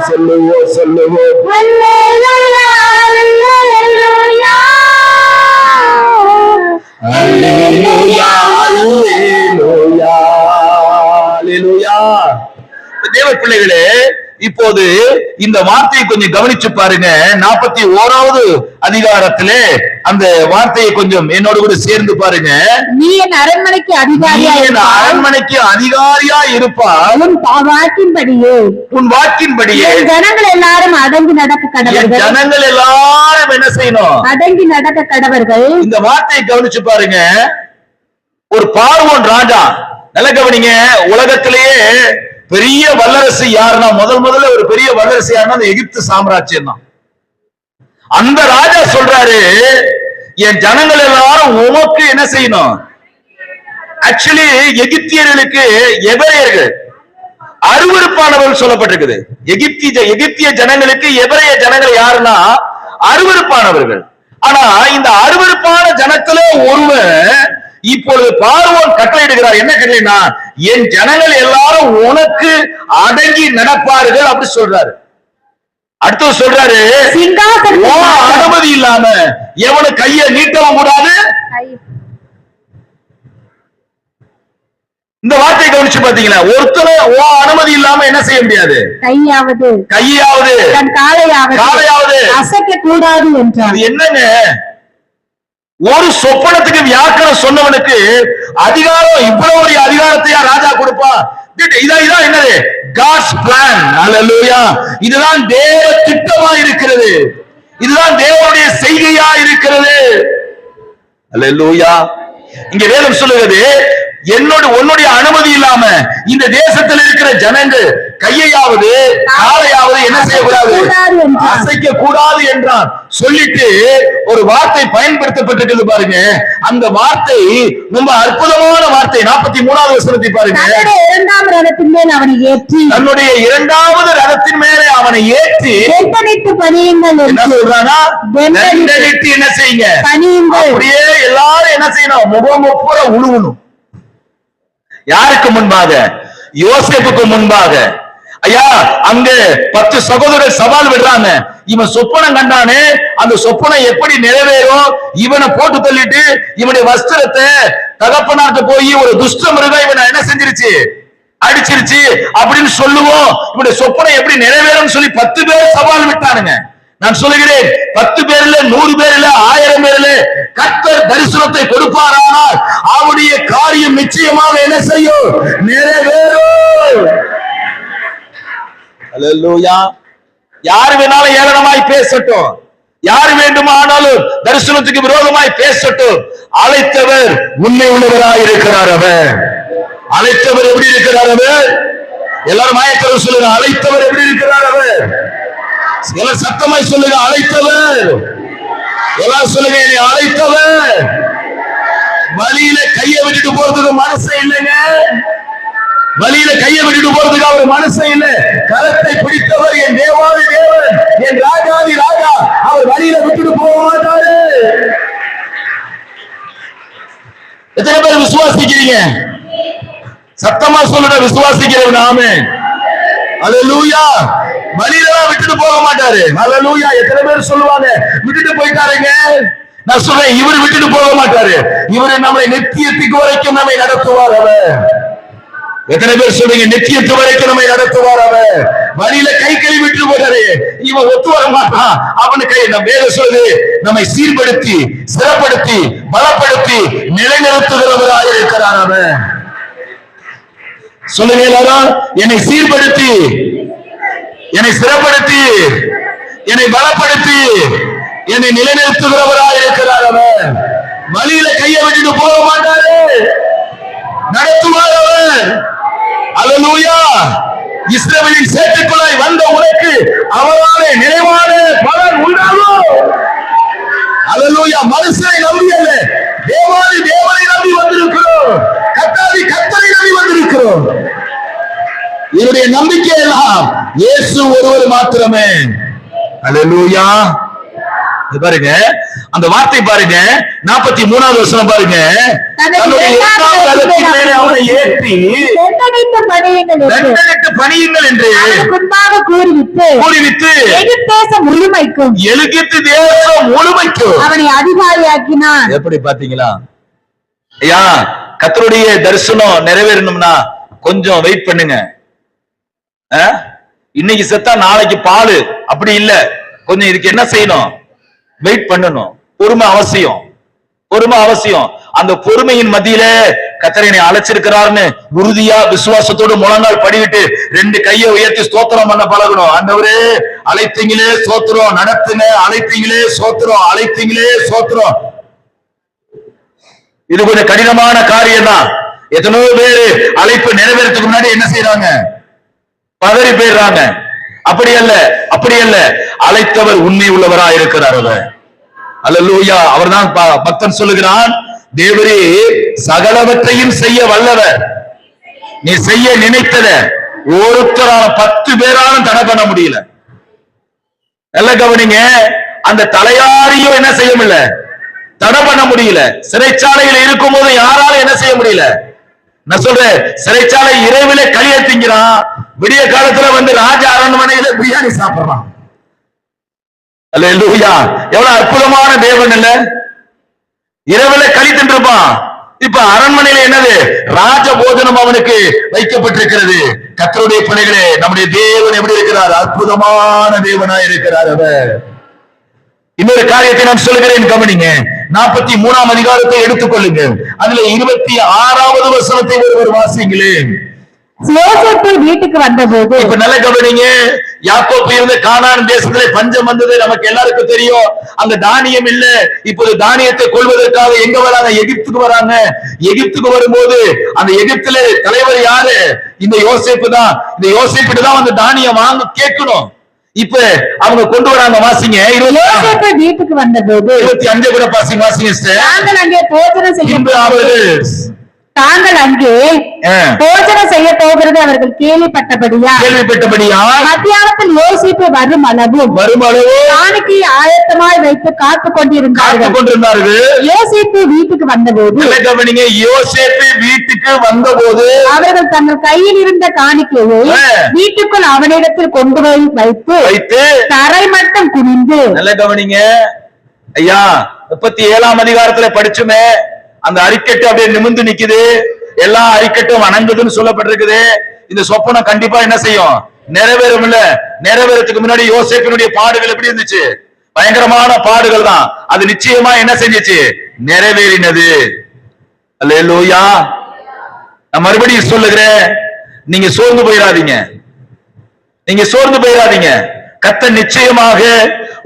சொல்லுவோம் சொல்லுவோம், அல்லேலூயா, அல்லேலூயா, அல்லேலூயா, அல்லேலூயா, அல்லேலூயா. தேவ பிள்ளைகளே, இப்போது இந்த வார்த்தையை கொஞ்சம் கவனிச்சு பாருங்க. 41வது அதிகாரத்திலே அந்த வார்த்தையை கொஞ்சம் என்னோடு கூட சேர்ந்து பாருங்க. நீ என் அரண்மனைக்கு அதிகாரியா, அரண்மனைக்கு அதிகாரியா இருப்பாய். உன் வாக்கின்படியே, உன் வாக்கின்படியே ஜனங்கள் எல்லாரும் அடங்கி நடக்க கடவர்கள். ஜனங்கள் எல்லாரும் என்ன செய்யணும்? அடங்கி நடக்க கடவர்கள். இந்த வார்த்தையை கவனிச்சு பாருங்க. ஒரு பார்வோன் ராஜா, நல்ல கவனிங்க, உலகத்திலேயே பெரிய வல்லரசு யாருன்னா, முதல்ல ஒரு பெரிய வல்லரசு யாருன்னா அந்த எகிப்து சாம்ராஜ்யம் தான். அந்த ராஜா சொல்றாரு, என் ஜனங்கள் எல்லாரும் உமக்கு என்ன செய்யணும். ஆக்சுவலி எகிப்தியர்களுக்கு எபிரேயர்கள் அருவருப்பானவர்கள் சொல்லப்பட்டிருக்குது. எகிப்திய ஜனங்களுக்கு எபிரேய ஜனங்கள் யாருன்னா அருவருப்பானவர்கள். ஆனா இந்த அருவருப்பான ஜனத்துல ஒருவன் இப்பொழுது பார்வோன் கட்டளையிடுகிறார். என்ன கட்டளைனா, என் ஜனங்கள் எல்லாரும் உனக்கு அடங்கி நடப்பார்கள் அப்படி சொல்றாரு. அடுத்து சொல்றாரு, அனுமதி இல்லாம எவனு கைய நீட்டவும் கூடாது. இந்த வார்த்தையை கவனிச்சு பாத்தீங்களா, ஒருத்தர் அனுமதி இல்லாம என்ன செய்ய முடியாது. கையாவது காலையாவது அசைக்க கூடாது என்றார். என்னங்க, ஒரு சொப்பனத்துக்கு வியாக்கரம் சொன்னவனுக்கு அதிகாரம், இவ்வளவு ஒரு அதிகாரத்தையா ராஜா கொடுப்பான்? இதான் என்னது, காட்ஸ் பிளான். அல்லேலூயா. இதுதான் தேவ திட்டமா இருக்கிறது. இதுதான் தேவனுடைய செய்கையா இருக்கிறது. அல்லேலூயா. இங்க வேதம் சொல்லுகிறது, உன்னுடைய அனுமதி இல்லாம இந்த தேசத்தில் இருக்கிற ஜனங்கள் கையையாவது காலையாவது என்ன செய்யக்கூடாது, அசைக்க கூடாது என்றான். சொல்லிட்டு ஒரு வார்த்தை பயன்படுத்தப்பட்டிருக்கிறது பாருங்க. அந்த வார்த்தை ரொம்ப அற்புதமான வார்த்தை. 43வது வசனத்தை பாருங்க. இரண்டாம் ரதத்தின் மேல் அவனை ஏற்றி, தன்னுடைய இரண்டாவது ரதத்தின் மேலே அவனை ஏற்றி பணியுங்கள் என்ன சொல்றானா, என்ன செய்யுங்க, அப்படியே எல்லாரும் என்ன செய்யணும், முகமுப்புற உழுவணும். யாருக்கு முன்பாக? யோசேப்புக்கு முன்பாக. ஐயா, அங்க 10 சகோதரர் சவால் விடுறாங்க. இவன் சொப்பனம் கண்டானே, அந்த சொப்பனம் எப்படி நிறைவேறும்? இவனை போட்டு தள்ளிட்டு இவனுடைய வஸ்திரத்தை தகப்பனார்ட்ட போய் ஒரு துஷ்ட மிருகம் இவனை என்ன செஞ்சிருச்சு, அடிச்சிருச்சு அப்படின்னு சொல்லுவோம். இவனுடைய சொப்பனம் எப்படி நிறைவேறும் சொல்லி 10 பேர் சவால் விட்டானுங்க. நான் சொல்லுகிறேன், 10 பேர்ல 100 பேர்ல 1000 பேர்ல கர்த்தர் தரிசனத்தை கொடுப்பாரானால் அவருடைய காரியம் நிச்சயமாக என்ன செய்யும், நிறைவேறும். அல்லேலூயா. யார் வேணாலும் ஏளனமாய் பேசட்டும், யார் வேண்டுமானாலும் தரிசனத்துக்கு விரோதமாய் பேசட்டும், அழைத்தவர் உண்மை உள்ளவராய் இருக்கிறார். அவர் அழைத்தவர் எப்படி இருக்கிறார்? அவர் எல்லாரும் மாயக்கர் சொல்லுங்க, அழைத்தவர் எப்படி இருக்கிறார்? அவர் எல்லாரும் சத்தமாய் சொல்லுங்க, அழைத்தவர். எல்லாரும் சொல்லுங்க, என்னை அழைத்தவர். வழியில கையை விட்டுட்டு போறதுக்கு மனசு இல்லைங்க. வழியில கையை விட்டுட்டு போறதுக்கு அவர் மனசு இல்லை. கரத்தை பிடித்தவர் என் தேவாதி தேவன், என் ராஜாதி ராஜா. அவர் வழியில விட்டுட்டு போக மாட்டாரு. எத்தனை பேர் விசுவாசிக்கிறீங்க? சத்தமா சொல்லுங்க, விசுவாசிக்கிறவன். ஆமென். அல்லேலூயா. வழியில விட்டுட்டு போக மாட்டாரு. அல்லேலூயா. எத்தனை பேர் சொல்லுவாங்க, விட்டுட்டு போயிட்டாருங்க? நான் சொல்றேன், இவர் விட்டுட்டு போக மாட்டாரு. இவரை நம்மை நித்தியத்துக்கு வரைக்கும் நம்மை நடத்துவார் அவர். எத்தனை பேர் சொல்றீங்க, நித்தியத்து வரைக்கும் நம்மை நடத்துவார் அவர். வழியில கை கழுவி விட்டு போறாரு, இவன் ஒத்து வர மாட்டான். அவனு கை நம்ம வேத சொல்லுது, நம்மை சீர்படுத்தி சிறப்படுத்தி பலப்படுத்தி நிலைநிறுத்துகிறவராக இருக்கிறார் அவர். சொல்லுங்க எல்லாரும், என்னை சீர்படுத்தி, என்னை சிறப்படுத்தி, என்னை பலப்படுத்தி, என்னை நிலைநிறுத்துகிறவராக இருக்கிறார் அவர். வழியில கையை விட்டுட்டு போக மாட்டாரு, நடத்துவார் அவர். அல்லேலூயா. இஸ்ரவேலின் சேட்டுக்குள்ளாய் வந்த உனக்கு அவராலே நிறைவான பலன் உண்டாகும். அல்லேலூயா. மனுஷனை நம்பி அல்ல, தேவாதி தேவனை நம்பி வந்திருக்கிறோம். கர்த்தாதி கர்த்தரை நம்பி வந்திருக்கிறோம். என்னுடைய நம்பிக்கை எல்லாம் இயேசு ஒருவர் மாத்திரமே. அல்லேலூயா. பாருங்க அந்த வார்த்தை பாருங்க, 43வது வசனம் பாருங்க. அவனை ஏற்றி பணியுங்கள் என்று கூறிவிட்டு எகிப்து தேசம் முழுமைக்கும் அவனை அதிகாரியாக்கினான். எப்படி பாத்தீங்களா ஐயா? கர்த்தருடைய தரிசனம் நிறைவேறணும்னா கொஞ்சம் வெயிட் பண்ணுங்க. இன்னைக்கு செத்தா நாளைக்கு பாலு அப்படி இல்ல. கொஞ்சம் இதுக்கு என்ன செய்யணும், வெயிட் பண்ணணும். பொறுமை அவசியம், பொறுமை அவசியம். அந்த பொறுமையின் மத்தியில கர்த்தரை அழைச்சிருக்கிறார்னு உறுதியா விசுவாசத்தோடு முழங்கால் படிவிட்டு 2 கையை உயர்த்தி ஸ்தோத்திரம் பண்ண பழகணும். ஆண்டவரே அழைத்தீங்களே ஸ்தோத்திரம், நடத்துங்க, அழைத்தீங்களே ஸ்தோத்திரம், அழைத்தீங்களே ஸ்தோத்திரம். இது கொஞ்சம் கடினமான காரியம் தான். எத்தனையோ பேரு அழைப்பு நிறைவேறதுக்கு முன்னாடி என்ன செய்யறாங்க, பதறி போயிடுறாங்க. அப்படி அல்ல, அப்படி அல்ல. அழைத்தவர் உண்மை உள்ளவராக இருக்கிறார். அவர் அல்லேலூயா. அவர்தான் பக்தன் சொல்லுகிறான், தேவரே சகலவற்றையும் செய்ய வல்லவர், நீ செய்ய நினைத்தத ஒருத்தரால 10 பேராலும் தடை பண்ண முடியல. நல்ல கவனிங்க, அந்த தலையாரியும் என்ன செய்ய முடியல, தடை பண்ண முடியல. சிறைச்சாலையில் இருக்கும் போது யாராலும் என்ன செய்ய முடியல. நான் சொல்றேன், சிறைச்சாலை இரவில களிய திங்கிறான், விடிய காலத்துல வந்து ராஜா அரண்மனையில பிரியாணி சாப்பிடுறான். அல்லேலூயா. எவ்வளவு அற்புதமான தேவன் இல்ல. இரவில களி தின்றிருப்பான், இப்ப அரண்மனையில என்னது, ராஜ போஜனம் அவனுக்கு வைக்கப்பட்டிருக்கிறது. கர்த்தருடைய பிள்ளைகளே, நம்முடைய தேவன் எப்படி இருக்கிறார், அற்புதமான தேவனாய் இருக்கிறார் அவர். இன்னொரு காரியத்தை நான் சொல்லுகிறேன், கவனிங்க. 43ஆம் அதிகாரத்தை எடுத்துக்கொள்ளுங்க, அதுல 26வது வசனத்தை ஒருவர் வாசிங்களேன். யோசேப்பு வீட்டுக்கு வந்தபோது, இப்ப நல்ல கவனிங்க, யாக்கோபு இருந்த கானான் தேசத்திலே பஞ்சம் வந்தது நமக்கு எல்லாருக்கும் தெரியும். அங்க தானியம் இல்ல. இப்போது தானியத்தை கொள்வதற்காக எங்க வராங்க, எகிப்துக்கு வராங்க. எகிப்துக்கு வரும்போது அந்த எகிப்துல தலைவர் யாரு, இந்த யோசேப்பு தான். இந்த யோசேப்பு தான் அந்த தானியம் வாங்க கேட்கணும். இப்ப அவங்க கொண்டு வராங்க. வாசிங்க. யோசேப்பு வீட்டுக்கு வந்தபோது 25 கூட வாசிங்க. நாங்கள் அங்கே போஜனம் செய்ய தாங்கள் அங்கே போஜனம் செய்ய போகிறது அவர்கள் கேள்விப்பட்டபடியா மத்தியானத்தில் யோசிப்பு வரும் அளவும் காணிக்கை ஆயத்தமாய் வைத்து காத்துக் கொண்டிருந்தார்கள். யோசிப்பு வீட்டுக்கு வந்தபோது, யோசேப்பு வீட்டுக்கு வந்தபோது அவர்கள் தங்கள் கையில் இருந்த காணிக்கையை வீட்டுக்குள் அவனிடத்தில் கொண்டு போய் வைத்து தரை மட்டும் குனிந்து. நல்ல கவனிங்க ஐயா, 37ஆம் அதிகாரத்துல படிச்சுமே, அந்த அரிக்கட்டு அப்படியே நிமிர்ந்து நிக்குது, எல்லா அரிக்கட்டும் வணங்குதுன்னு சொல்லப்பட்டிருக்குது. இந்த சொப்பனம் கண்டிப்பா என்ன செய்யும், நிறைவேறும். இல்ல, நிறைவேறதுக்கு முன்னாடி யோசேப்பினுடைய பாடுகள் எப்படி இருந்துச்சு, பயங்கரமான பாடுகள் தான். அது நிச்சயமா என்ன செஞ்சிச்சு, நிறைவேறினது. அல்லேலூயா. நான் மறுபடியும் சொல்லுகிறேன், நீங்க சோர்ந்து போயிடாதீங்க, நீங்க சோர்ந்து போயிடாதீங்க. கர்த்தர் நிச்சயமாக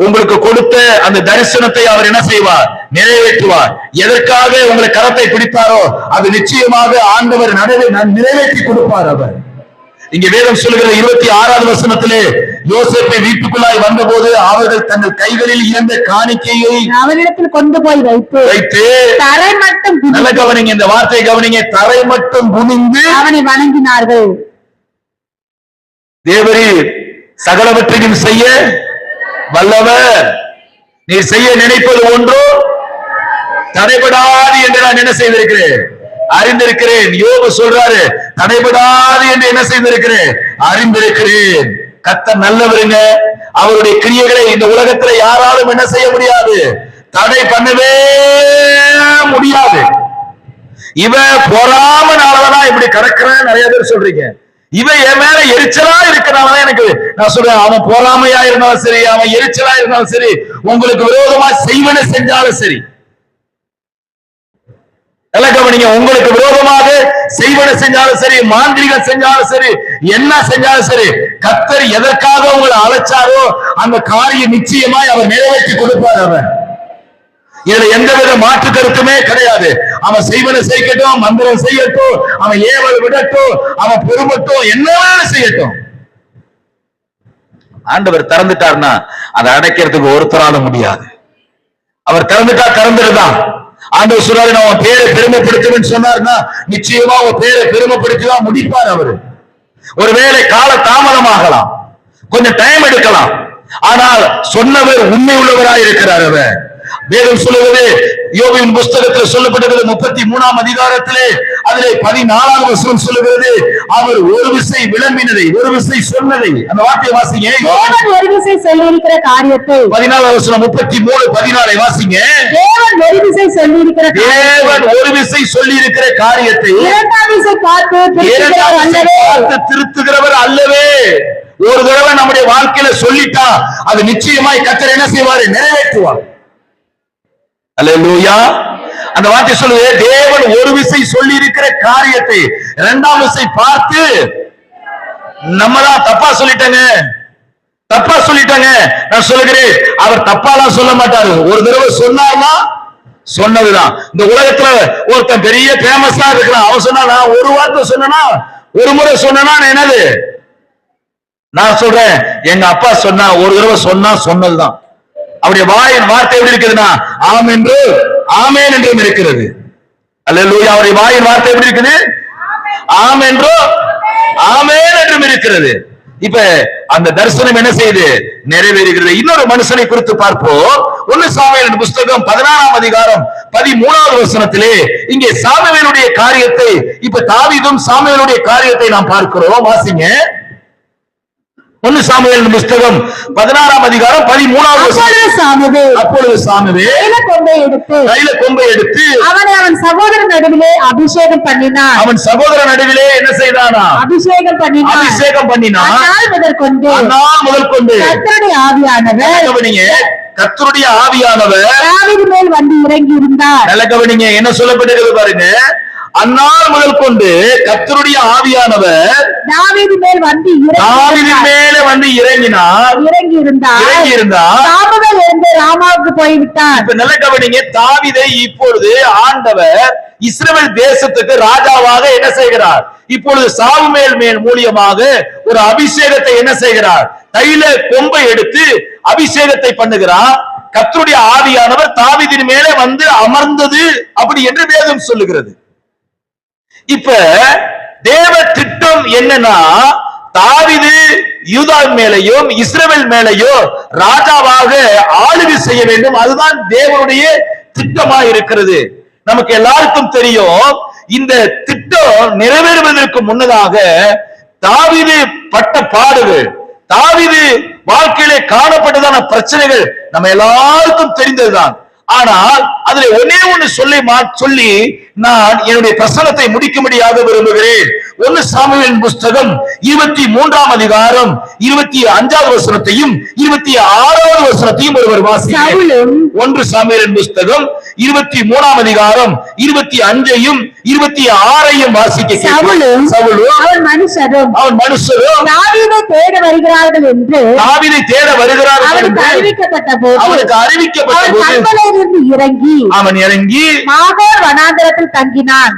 உங்களுக்கு கொடுத்த அந்த தரிசனத்தை அவர் என்ன செய்வார், நிறைவேற்றுவார். எதற்காக உங்களை கரத்தை பிடித்தாரோ அது நிச்சயமாக ஆண்டவர் நிறைவேற்றி கொடுப்பார் அவர். இங்க வேதம் சொல்லுகிற 26வது வசனத்திலே, யோசேப்பை வீட்டுக்குள்ளாய் வந்தபோது அவர்கள் தங்கள் கைகளில் இருந்த காணிக்கையை அவனிடத்தில் கொண்டு போய் வைத்து தரை மட்டும். நல்ல கவனிங்க, இந்த வார்த்தையை கவனிங்க, தரை மட்டும் குனிந்து அவனை வணங்கினார்கள். தேவரீர் சகலவற்றையும் செய்ய வல்லவர், நீ செய்ய நினைப்பது ஒன்றோ தடைபடாது என்று நான் என்ன செய்திருக்கிறேன், அறிந்திருக்கிறேன். யோபு சொல்றாரு, தடைபடாது என்று என்ன செய்திருக்கிறேன், அறிந்திருக்கிறேன். கர்த்தர் நல்லவருங்க. அவருடைய கிரியைகளை இந்த உலகத்துல யாராலும் என்ன செய்ய முடியாது, தடை பண்ணவே முடியாது. இவ பொறாமனாலதான் இப்படி கடக்கிறேன் நிறைய பேர் சொல்றீங்க. இவன் என் மேல எரிச்சலா இருக்கிறான். எனக்கு நான் சொல்றேன், அவன் பொறாமையா இருந்தாலும் சரி, அவன் எரிச்சலா இருந்தாலும் சரி, உங்களுக்கு விரோதமா செய்வன செஞ்சாலும் சரி, கவனிங்க, உங்களுக்கு விரோதமாக செய்வன செஞ்சாலும் சரி, மாந்திரிகம் செஞ்சாலும் சரி, என்ன செஞ்சாலும் சரி, கர்த்தர் எதற்காக உங்களை அழைச்சாரோ அந்த காரியம் நிச்சயமாய் அவர் நிறைவேற்றி கொடுப்பார். அவன் இதுல எந்தவித மாற்று கருத்துமே கிடையாது. அவன் செய்வன செய்யட்டும், மந்திரம் செய்யட்டும், அவன் ஏவல் விடட்டும், அவன் பொறுமட்டும், என்ன செய்யட்டும், ஆண்டவர் திறந்துட்டார்னா அதை அடைக்கிறதுக்கு ஒருத்தரால முடியாது. அவர் திறந்துட்டா திறந்துருதான். ஆண்டவர் சொல்றாரு, நான் உன் பேரை பெருமைப்படுத்துவேன்னு சொன்னார்னா நிச்சயமா உன் பேரை பெருமைப்படுத்திதான் முடிப்பார் அவரு. ஒருவேளை கால தாமதமாகலாம், கொஞ்சம் டைம் எடுக்கலாம், ஆனால் சொன்னவர் உண்மை உள்ளவராய் இருக்கிறார். அவர் வேதம் சொல்லுவது, யோபுவின் புஸ்தகத்தில் சொல்லப்பட்டிருக்கிறது 33ஆம் அதிகாரத்திலே அதிலே 14வது வசனம் சொல்லுகிறது, அவர் ஒரு விசை விளம்பினதை, ஒரு விசை சொன்னதை. அந்த வார்த்தையை வாசிங்க. தேவன் ஒரு விசை சொல்லியிருக்கிற காரியத்தை. 14வது வசனம் 33:14 வாசிங்க. தேவன் ஒரு விசை சொல்லியிருக்கிற காரியத்தை இரண்டாம் விசை பார்த்து திருத்துகிறவர் அல்லவே. ஒரு தடவை நம்முடைய வாழ்க்கையில சொல்லிட்டா அது நிச்சயமாய் கர்த்தர் என்ன செய்வாரு, நிறைவேற்றுவார். அல்லேலூயா. அந்த வார்த்தை சொல்லுது, தேவன் ஒரு விசை சொல்லி இருக்கிற காரியத்தை இரண்டாம் விசை பார்த்து. நம்மதான் தப்பா சொல்லிட்டாங்க, தப்பா சொல்லிட்டாங்க. நான் சொல்லுகிறேன், அவர் தப்பாலாம் சொல்ல மாட்டாரு. ஒரு தடவை சொன்னார்னா சொன்னதுதான். இந்த உலகத்துல ஒருத்தன் பெரிய பேமஸா இருக்கிறான், அவன் சொன்னா, நான் ஒரு வார்த்தை சொன்னா, ஒரு முறை சொன்னா என்னது, நான் சொல்றேன், எங்க அப்பா சொன்னா ஒரு தடவை சொன்னா சொன்னதுதான். அவருடைய வாயின் வார்த்தை எப்படி இருக்குதுன்னா ஆம் என்று ஆமேன் என்றும் இருக்கிறது. அல்லேலூயா. அவருடைய வாயின் வார்த்தை எப்படி இருக்குது? ஆம் என்றும் ஆமேன் என்றும் இருக்கிறது. இப்ப அந்த தரிசனம் என்ன செய்து நிறைவேறுகிறது. இன்னொரு மனுஷனை குறித்து பார்ப்போம். 1 சாமுவேலின் புஸ்தகம் 16ஆம் அதிகாரம் 13வது வசனத்திலே இங்கே சாமுவேலுடைய காரியத்தை, இப்ப தாவீதும் சாமுவேலுடைய காரியத்தை நாம் பார்க்கிறோம். வாசிங்க. 1 சாமுவேலின் புஸ்தகம் 16ஆம் அதிகாரம் 13வது வசனம். அப்பொழுது சாமுவேல் கையில கொம்பை எடுத்து அவனை அவன் சகோதரன் நடுவிலே அபிஷேகம் பண்ணினான். அவன் சகோதரன் நடுவிலே என்ன செய்தானா? அபிஷேகம் பண்ணினான். அந்நாள் முதல் கொண்டு கர்த்தருடைய ஆவியானவர் கர்த்தருடைய ஆவியானவர் தாவீது மேல் வந்து இறங்கி இருந்தார். நல்ல கவனிங்க, என்ன சொல்லப்பட்டிருக்கிறது பாருங்க. அந்நாள் முதல் கொண்டு கர்த்தருடைய ஆவியானவர் தாவீது மேல் வந்து இறங்கி இருந்தார். சாமுவேல் எழுந்து ராமாவுக்கு போய்விட்டார். இப்ப நல்ல கவனிங்க, தாவீதை இப்பொழுது ஆண்டவர் இஸ்ரவேல் தேசத்துக்கு ராஜாவாக என்ன செய்கிறார்? இப்பொழுது சாமுவேல் மேல் மூலியமாக ஒரு அபிஷேகத்தை என்ன செய்கிறார்? கையில கொம்பை எடுத்து அபிஷேகத்தை பண்ணுகிறார். கர்த்தருடைய ஆவியானவர் தாவீதின் மேலே வந்து அமர்ந்தது அப்படி என்று வேதம் சொல்லுகிறது. இப்ப தேவ திட்டம் என்னன்னா, தாவீது யூதா மேலையும் இஸ்ரவேல் மேலையும் ராஜாவாக ஆளுகை செய்ய வேண்டும். அதுதான் தேவனுடைய திட்டமா இருக்கிறது. நமக்கு எல்லாருக்கும் தெரியும். இந்த திட்டம் நிறைவேறுவதற்கு முன்னதாக தாவீது பட்ட பாடுகள், தாவீது வாழ்க்கையிலே காணப்பட்டதான பிரச்சனைகள் நம்ம எல்லாருக்கும் தெரிந்ததுதான். ஆனால் அதுல ஒன்னே ஒன்னு சொல்லி நான் என்னுடைய பிரசனத்தை முடிக்கும்படியாக விரும்புகிறேன். 1 சாமுவேலின் புஸ்தகம் 23ஆம் அதிகாரம் 25வது வசனத்தையும் 26வது வசனத்தையும் ஒருவர் வாசிக்கிறார். 1 சாமுவேலின் புஸ்தகம் 23ஆம் அதிகாரம் 25ஐயும் 26ஐயும் வாசிக்க. சவுலும் அவன் மனுஷரும் தாவீதை தேட வருகிறார்கள் என்று அவனுக்கு அறிவிக்கப்பட்ட போது இறங்கி அவன் இறங்கி மாகோர் வனாந்தரத்தில் தங்கினான்.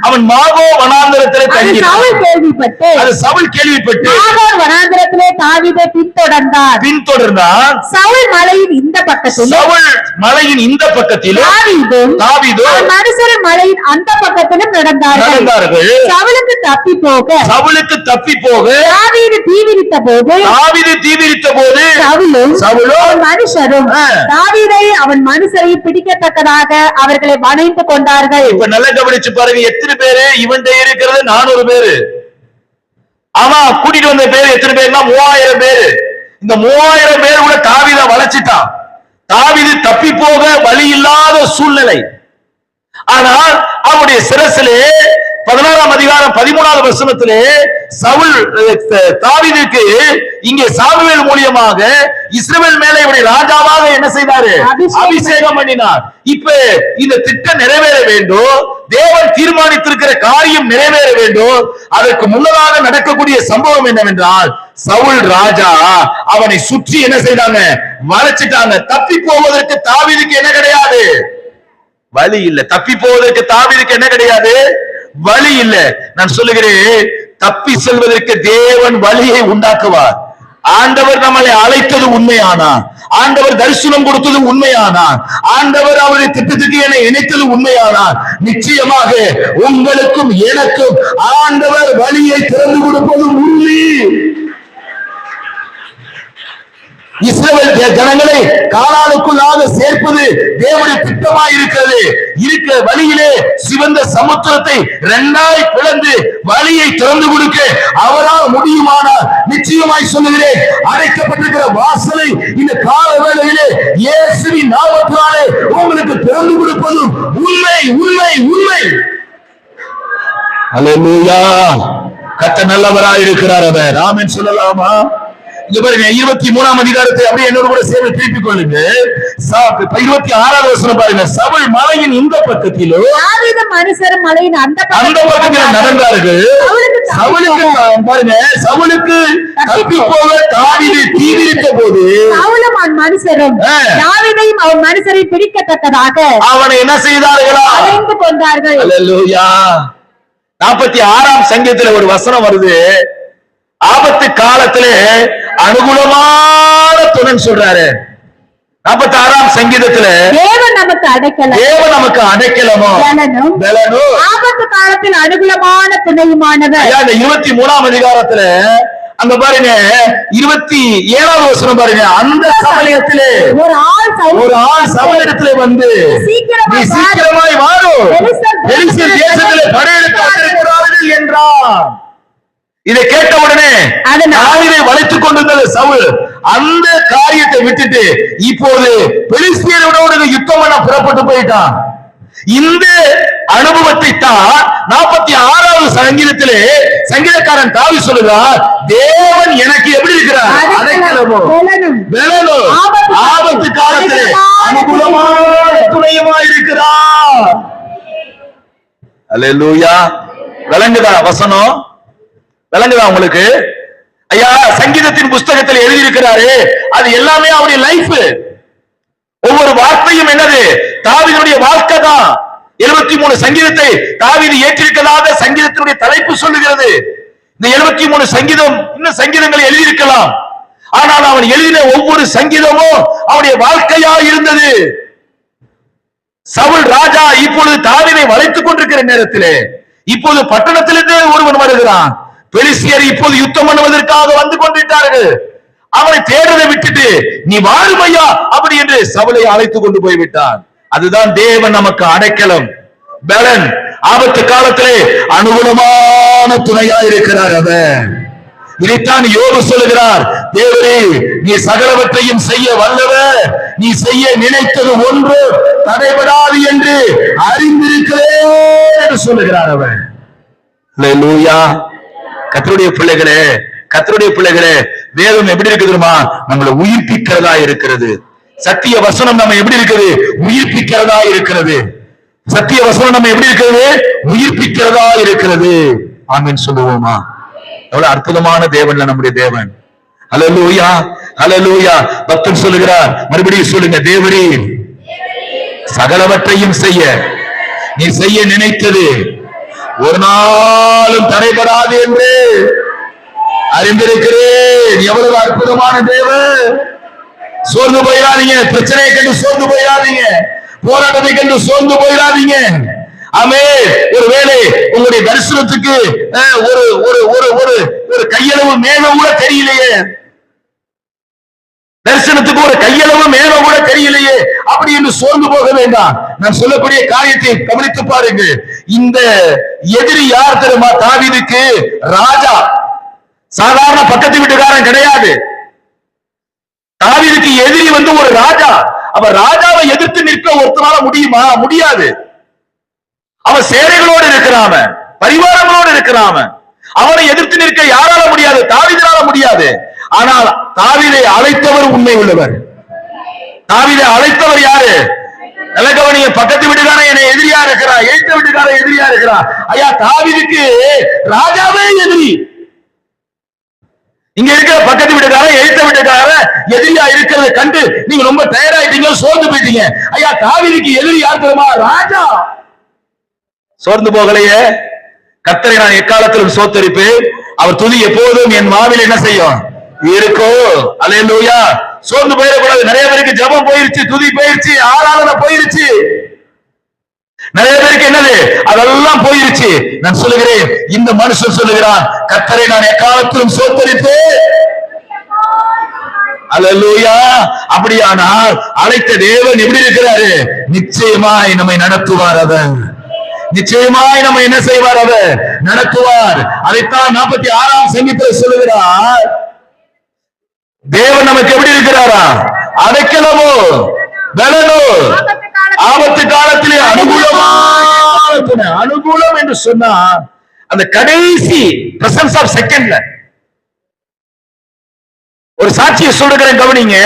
சவுல் கேள்விப்பட்டு மாகோர் வனாந்தரத்திலே தாவீதை பின்தொடர்ந்தான். சவுல் மலையின் இந்த பக்கத்திலும் தாவீதும் மனுஷரின் மலையின் அந்த பக்கத்திலும் நடந்தார்கள். சவுலுக்கு தப்பி போக தாவீது தீவிரித்த போது சவுலும் மனுஷரும் தாவீதை அவன் மனுஷரை பிடிக்கத்தக்கதாக அவர்களை வணைந்து கொண்டார்கள். இப்ப நல்லா கவனிச்சு பாருங்க, எத்தனை பேரு இவன் இருக்கிறது? 400 பேரு. ஆமா, கூட்டிட்டு வந்த பேரு எத்தனை பேருனா 3000 பேரு. இந்த 3000 பேரு கூட தாவீதை வளைச்சிட்டான். தாவீது தப்பி போக வழி இல்லாத சூழ்நிலை. ஆனால் அவருடைய சிரசிலே 16ஆம் அதிகாரம் 13வது வசனத்திலே சவுல் தாவீதுக்கு இங்கே சாமுவேல் மூலியமாக இஸ்ரவேல் மேலே இவரை ராஜாவாக என்ன செய்தாரு? அபிஷேகம் பண்ணினார். இப்ப இந்த திட்டம் நிறைவேற வேண்டும். தேவன் தீர்மானித்திருக்கிற காரியம் நிறைவேற வேண்டும். அதற்கு முன்னதாக நடக்கக்கூடிய சம்பவம் என்னவென்றால், சவுல் ராஜா அவனை சுற்றி என்ன செய்தாங்க? வளைச்சிட்டாங்க. தப்பி போவதற்கு தாவீதுக்கு என்ன கிடையாது? வழி இல்லை. தப்பி போவதற்கு தாவீதுக்கு என்ன கிடையாது? வழி இல்லை. நான் சொல்லுகிறேன், தப்பி செல்வதற்கு தேவன் வழியை உண்டாக்குவார். ஆண்டவர் நம்மளை அழைத்தது உண்மையானா, ஆண்டவர் தரிசனம் கொடுத்தது உண்மையானா, ஆண்டவர் அவருடைய திட்டத்துக்கு என்னை இணைத்தது உண்மையானா, நிச்சயமாக உங்களுக்கும் எனக்கும் ஆண்டவர் வழியை திறந்து கொடுப்பது உறுதி. இஸ்ரவேல் ஜனங்களை கானானுக்குள்ளாக சேர்ப்பது தேவனுடைய திட்டமாய் இருக்கிறது. இருக்கிற வழியிலே சிவந்த சமுத்திரத்தை 2ஆய் பிளந்து வழியை திறந்து கொடுக்க அவரால் முடியுமானால் நிச்சயமாய் சொல்லுகிறேன், அடைக்கப்பட்டிருக்கிற வாசலை இந்த கால வேளையிலே இயேசுவின் நாமத்தினாலே உங்களுக்கு திறந்து கொடுப்பதும் உண்மை உண்மை உண்மை. அல்லேலூயா. கர்த்தர் நல்லவராய் இருக்கிறார். அவர் ஆமென் சொல்லலாமா? 23ஆம் அதிகாரத்தை அப்படியே என்னோட கூட சேர்ந்து திருப்பிக் கொள்ளுங்க. 26வது வசனம் பாருங்க. சவுல் மலையின் இந்த பக்கத்திலும் தாவீது மனுஷரும் மலையின் அந்த பக்கத்தில் நடந்தார்கள். சவுலுக்கு பாருங்க, சவுலுக்கு தப்பி போக தாவீது தீவிரித்த போது சவுலும் அவன் மனுஷரும் தாவீதையும் அவன் மனுஷரை பிடிக்கத்தக்கதாக அவனை என்ன செய்தார்களா? அழைந்து கொண்டார்கள். அல்லேலூயா. 46ஆம் சங்கீதத்துல ஒரு வசனம் வருது. ஆபத்து காலத்திலே அனுகூலமான துணை சொல்றாரு. 46ஆம் சங்கீதத்துல தேவன் நமக்கு அடைக்கலம், தேவன் நமக்கு அடைக்கலமோ பலனும் ஆபத்து காலத்தில் அனுகூலமான துணையுமானவர். இந்த 23ஆம் அதிகாரத்துல அங்க பாருங்க 27வது வசனம் பாருங்க, அந்த சமயத்திலே ஒரு ஆள் சமயத்திலே வந்து நீ சீக்கிரமாய் வாரும், பெலிஸ்தர் தேசத்திலே படையெடுத்து வந்திருக்கிறார்கள் என்றார். இதை கேட்ட உடனே தாவீதை வளைத்துக் கொண்டிருந்த சவுல் அந்த காரியத்தை விட்டுட்டு இப்போது பெலிஸ்தியரோடு யுத்தம் பண்ண புறப்பட்டு போயிட்டான். இந்த அனுபவத்தை தான் 46வது சங்கீதத்திலே சங்கீதக்காரன் தாவீது சொல்லுகிறார், தேவன் எனக்கு எப்படி இருக்கிறார், அடைக்கலமும் பலனும் ஆபத்து காலத்திலே அனுகூலமான துணையுமாய் இருக்கிறார். அல்லேலூயா. விளங்குதா வசனம்? விளங்குதா உங்களுக்கு? ஐயா, சங்கீதத்தின் புஸ்தகத்தில் எழுதியிருக்கிறாரு, அது எல்லாமே அவருடைய லைஃப். ஒவ்வொரு வார்த்தையும் என்னது? தாவீதுடைய வாழ்க்கை தான். 73 சங்கீதத்தை தாவீது ஏற்றிருக்கிறதாக சங்கீதத்தினுடைய தலைப்பு சொல்லுகிறது. இந்த 73 சங்கீதம் இன்னும் சங்கீதங்களை எழுதியிருக்கலாம், ஆனால் அவன் எழுதின ஒவ்வொரு சங்கீதமும் அவனுடைய வாழ்க்கையா இருந்தது. சவுல் ராஜா இப்பொழுது தாவீதை வளைத்துக் கொண்டிருக்கிற நேரத்திலே இப்போது பட்டணத்திலிருந்து ஒருவன் வருகிறான். பெலிஸ்தியர் இப்போது யுத்தம் பண்ணுவதற்காக வந்து கொண்டிருந்தார்கள். அவனை தேடுவதை விட்டுட்டு நீ வாருமையா அப்படி என்று சவுலை அழைத்துக் கொண்டு போய்விட்டான். அதுதான் தேவன் நமக்கு அடைக்கலம், பலன், ஆபத்து காலத்திலே அனுகூலமான துணையா இருக்கிறார். அவர் இதைத்தான் யோபு சொல்லுகிறார், தேவரே நீ சகலவற்றையும் செய்ய வல்லவர், நீ செய்ய நினைத்தது ஒன்று தடைபடாது என்று அறிந்திருக்கிறேன் என்று சொல்லுகிறார் அவர். அல்லேலூயா. கர்த்தருடைய பிள்ளைகளே, கர்த்தருடைய பிள்ளைகளே, வேதம் எப்படி இருக்குதுமா? நம்மளை உயிர்ப்பிக்கிறதா இருக்கிறது. சத்திய வசனம் நம்ம எப்படி இருக்குது? உயிர்ப்பிக்கிறதா இருக்கிறது. சத்திய வசனம் நம்ம எப்படி இருக்கிறது? உயிர்ப்பிக்கிறதா இருக்கிறது. ஆமீன் சொல்லுவோமா? எவ்வளவு அற்புதமான தேவன்ல நம்முடைய தேவன். அல்லேலூயா, அல்லேலூயா. பக்தன் சொல்லுகிறார், மறுபடியும் சொல்லுங்க, தேவரே சகலவற்றையும் செய்ய நீ செய்ய நினைத்தது ஒரு நாளும் தடைபடாது என்று அறிந்திருக்கிறேன். எவ்வளவு அற்புதமான தேவன். சோர்ந்து போயிடாதீங்க, பிரச்சனையை கண்டு சோர்ந்து போயிடாதீங்க, போராட்டத்தை கண்டு சோர்ந்து போயிடாதீங்க. ஆமென். ஒருவேளை உங்களுடைய தரிசனத்துக்கு ஒரு ஒரு ஒரு ஒரு ஒரு கையளவு மேகம் கூட தெரியலையே, தரிசனத்துக்கு ஒரு கையளவு மேகம் கூட தெரியலையே அப்படி என்று சோர்ந்து போக வேண்டாம். நான் சொல்லக்கூடிய காரியத்தை கவனித்து பாருங்க. இந்த எதிரி யார் தெரியுமா? தாவீதுக்கு ராஜா, சாதாரண பக்கத்து வீட்டுக்காரன் கிடையாது. தாவீதுக்கு எதிரி வந்து ஒரு ராஜா. அவன் ராஜாவை எதிர்த்து நிற்க ஒருத்தனால முடியுமா? முடியாது. அவன் சேனைகளோடு இருக்கிறாம, பரிவாரங்களோடு இருக்கிறாம, அவனை எதிர்த்து நிற்க யாரால முடியாது? தாவீதுனால முடியாது. ஆனால் தாவீதை அழைத்தவர் உண்மை உள்ளவர். தாவீதை அழைத்தவர் யாரு? நிலக்கவனிய பக்கத்து வீட்டுக்காரன் என்னை எதிரியா இருக்கிறான், எழுத்த வீட்டுக்காரன் எதிரியா இருக்கிறான். ஐயா, தாவீதுக்கு ராஜாவே எதிரி. இங்க இருக்கிற பக்கத்து வீட்டுக்காரன் எழுத்த வீட்டுக்காரன் எதிரியா இருக்கிறத கண்டு நீங்க ரொம்ப டயர்டாயிட்டீங்க, சோர்ந்து போயிட்டீங்க. ஐயா, தாவீதுக்கு எதிரி யார் தெரியுமா? ராஜா. சோர்ந்து போகலையே. கர்த்தரை நான் எக்காலத்திலும் சோத்தரிப்பேன், அவர் துதி எப்போதும் என் மாவில் என்ன செய்யும்? இருக்கோ. அல்லேலூயா. சோர்ந்து போயிடக்கூடாது. நிறைய பேருக்கு ஜெபம் போயிருச்சு, துதி போயிருச்சு, ஆராதனை போயிருச்சு. நிறைய பேருக்கு என்னது? அதெல்லாம் போயிருச்சு. நான் சொல்லுகிறேன், இந்த மனுஷன் சொல்லுகிறான், கர்த்தரை நான் எக்காலத்திலும் சோத்தரிப்பேன். அல்லேலூயா. அப்படியானால் அழைத்த தேவன் எப்படி இருக்கிறாரு? நிச்சயமாய் நம்மை நடத்துவார். அவர் நிச்சயமாய் நம்ம என்ன செய்வார்? அவர் நடத்துவார். அதைத்தான் 46ஆம் சங்கீதத்தில் சொல்லுகிறார், தேவன் நமக்கு எப்படி இருக்கிறாரா? அடைக்கலமோ பலனோ ஆபத்து காலத்திலே அனுகூலமான துணை. அனுகூலம் என்று சொன்னா அந்த கடைசி பிரசன்ஸ் ஆஃப் செகண்ட்ல ஒரு சாட்சியை சொல்லுகிறேன், கவனிங்க.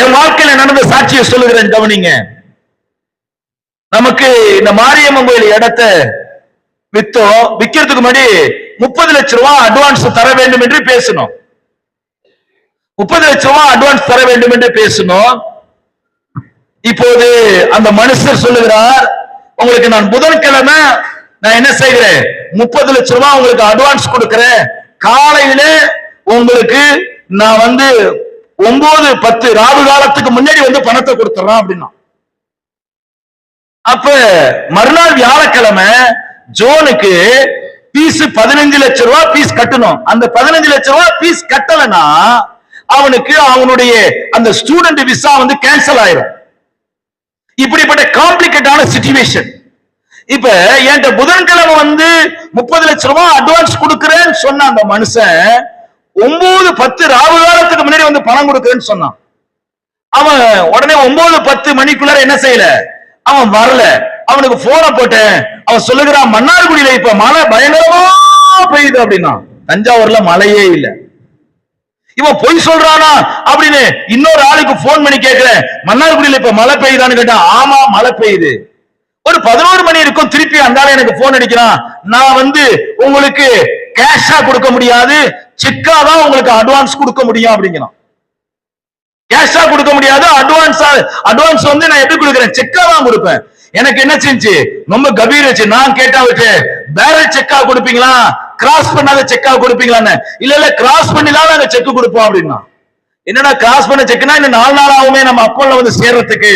என் வாழ்க்கையில நடந்த சாட்சியை சொல்லுகிறேன், கவனிங்க. நமக்கு இந்த மாரியம்மன் கோயில் இடத்தை வித்தோம். விக்கிறதுக்கு முன்னாடி 30 லட்சம் ரூபாய் அட்வான்ஸ் தர வேண்டும் என்று பேசணும். 30 லட்சம் ரூபாய் அட்வான்ஸ் தர வேண்டும் என்று பேசணும். இப்போது அந்த மனுஷர் சொல்லுகிறார், உங்களுக்கு நான் புதன்கிழமை நான் என்ன செய்கிறேன்? 30 லட்சம் ரூபாய் உங்களுக்கு அட்வான்ஸ் கொடுக்கிறேன். காலையில உங்களுக்கு நான் வந்து 9-10 ராவு காலத்துக்கு முன்னாடி வந்து பணத்தை கொடுத்துறான் அப்படின்னா. அப்ப மறுநாள் வியாழக்கிழமை ஜோனுக்கு பீஸ் 15 லட்சம் ரூபாய் பீஸ் கட்டணும். அந்த 15 லட்சம் ரூபாய் பீஸ் கட்டலனா அவனுக்கு அவனுடைய அந்த ஸ்டூடெண்ட் விசா வந்து கேன்சல் ஆயிரும். இப்படிப்பட்ட காம்ப்ளிகேட்டான சிச்சுவேஷன். இப்ப என்கிட்ட புதன்கிழமை வந்து 30 லட்சம் ரூபாய் அட்வான்ஸ் கொடுக்கிறேன்னு சொன்ன அந்த மனுஷன் 9-10 ராவு காலத்துக்கு முன்னாடி வந்து பணம் கொடுக்கிறேன்னு சொன்னான். அவன் உடனே 9-10 மணிக்குள்ள என்ன செய்யல, அவன் வரல. அவனுக்கு போன போட்டேன். அவன் சொல்லுகிறான், மன்னார்குடியில இப்ப மழை பயங்கரமா பெய்யுது அப்படின்னா. தஞ்சாவூர்ல மழையே இல்ல. இவன் பொய் சொல்றானா அப்படின்னு இன்னொரு ஆளுக்கு போன் பண்ணி கேட்கிறேன், மன்னார்குடியில இப்ப மழை பெய்யுதான்னு கேட்டான். ஆமா மழை பெய்யுது. ஒரு 11 மணி இருக்கும். திருப்பி அந்த ஆளு எனக்கு போன் அடிக்கிறான், நான் வந்து உங்களுக்கு கேஷா கொடுக்க முடியாது, செக்கா தான் உங்களுக்கு அட்வான்ஸ் கொடுக்க முடியும் அப்படிங்கிறான். கேஷா கொடுக்க முடியாது, அட்வான்ஸ் வந்து நான் எப்படி கொடுக்கிறேன், செக்கா தான் கொடுப்பேன். எனக்கு என்ன செஞ்சு ரொம்ப கபீர் வச்சு நான் கேட்டா விட்டு, பேரல் செக்கா கொடுப்பீங்களா, கிராஸ் பண்ணாத செக்கா கொடுப்பீங்களான்னு. இல்ல கிராஸ் பண்ணி தான் நாங்க செக் கொடுப்போம் அப்படின்னா. என்னடா கிராஸ் பண்ண செக்னா இன்னும் 4 நாள் ஆகுமே நம்ம அக்கௌண்ட்ல வந்து சேர்றதுக்கு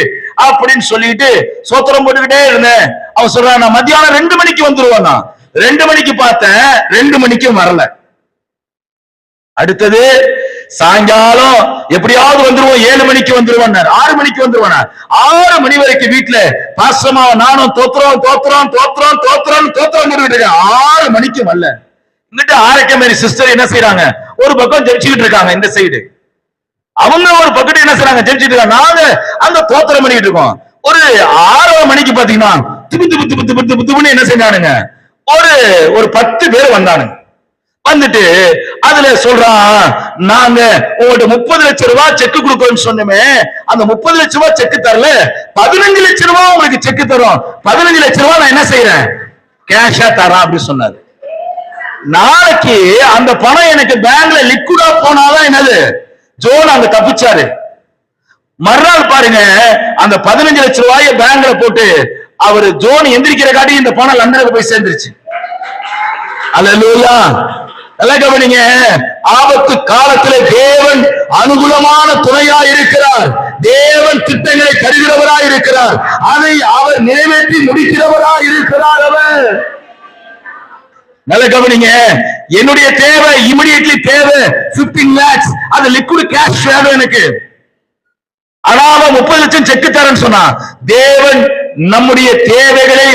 அப்படின்னு சொல்லிட்டு சோத்திரம் போட்டுக்கிட்டே இருந்தேன். அவன் சொல்றான், நான் மத்தியானம் 2 மணிக்கு வந்துருவான். 2 மணிக்கு பார்த்தேன், 2 மணிக்கும் வரல. அடுத்தது சாயங்காலம் எப்படியாவது வந்துருவோம், 7 மணிக்கு வந்துருவான், 6 மணிக்கு வந்துருவான். 6 மணி வரைக்கும் வீட்டுல பாசமா நானும் தோத்துறோம் 6 மணிக்கு வரல. இங்கிட்ட ஆரோக்கியமேரி சிஸ்டர் என்ன செய்யறாங்க, ஒரு பக்கம் ஜெபிச்சுக்கிட்டு இருக்காங்க இந்த சைடு, அவங்க ஒரு பக்கத்து என்ன செய்யறாங்க ஜெபிச்சுட்டு இருக்காங்க. நாங்க அந்த தோத்திரம் பண்ணிட்டு இருக்கோம். ஒரு 6 மணிக்கு பாத்தீங்கன்னா திப்பு என்ன செஞ்சானுங்க, ஒரு 10 பேர் வந்தானுங்க. வந்துட்டு அதுல சொல்றான், நாங்க உங்கள்ட்ட 30 லட்சம் ரூபாய் செக் கொடுக்கணும்னு சொன்னோமே, அந்த 30 லட்சம் ரூபாய் செக் தரல, 15 லட்சம் ரூபாய் உங்களுக்கு செக் தரும், 15 லட்சம் ரூபாய் நான் என்ன செய்யறேன் கேஷா தரேன் அப்படின்னு சொன்னாரு. நாளைக்கு அந்த பணம் எனக்கு பேங்க்ல லிக்விடா போனாதான் என்னது ஜோன் அங்க தப்பிச்சாரு. மறுநாள் பாருங்க, அந்த 15 லட்சம் ரூபாய பேங்க்ல போட்டு அவரு ஜோன் எந்திரிக்கிற காட்டி இந்த பணம் லண்டனுக்கு போய் சேர்ந்துருச்சு. அல்லேலூயா. நல்லா கவனிங்க, ஆபத்து காலத்திலே தேவன் அனுகூலமான துணையா இருக்கிறார். தேவன் திட்டங்களை தருகிறவராய் இருக்கிறார். அதை அவர் நிறைவேற்றி முடிக்கிறவராய் இருக்கிறார். அவர் நல்லா கவனிங்க, என்னுடைய தேவை இமிடியட்லி தேவை 15 lakhs, அது லிக்விட் கேஷ் வேணும் எனக்கு. ஆனா 30 லட்சம் செக் தரேன்னு சொன்னா, தேவன் நம்முடைய தேவைகளை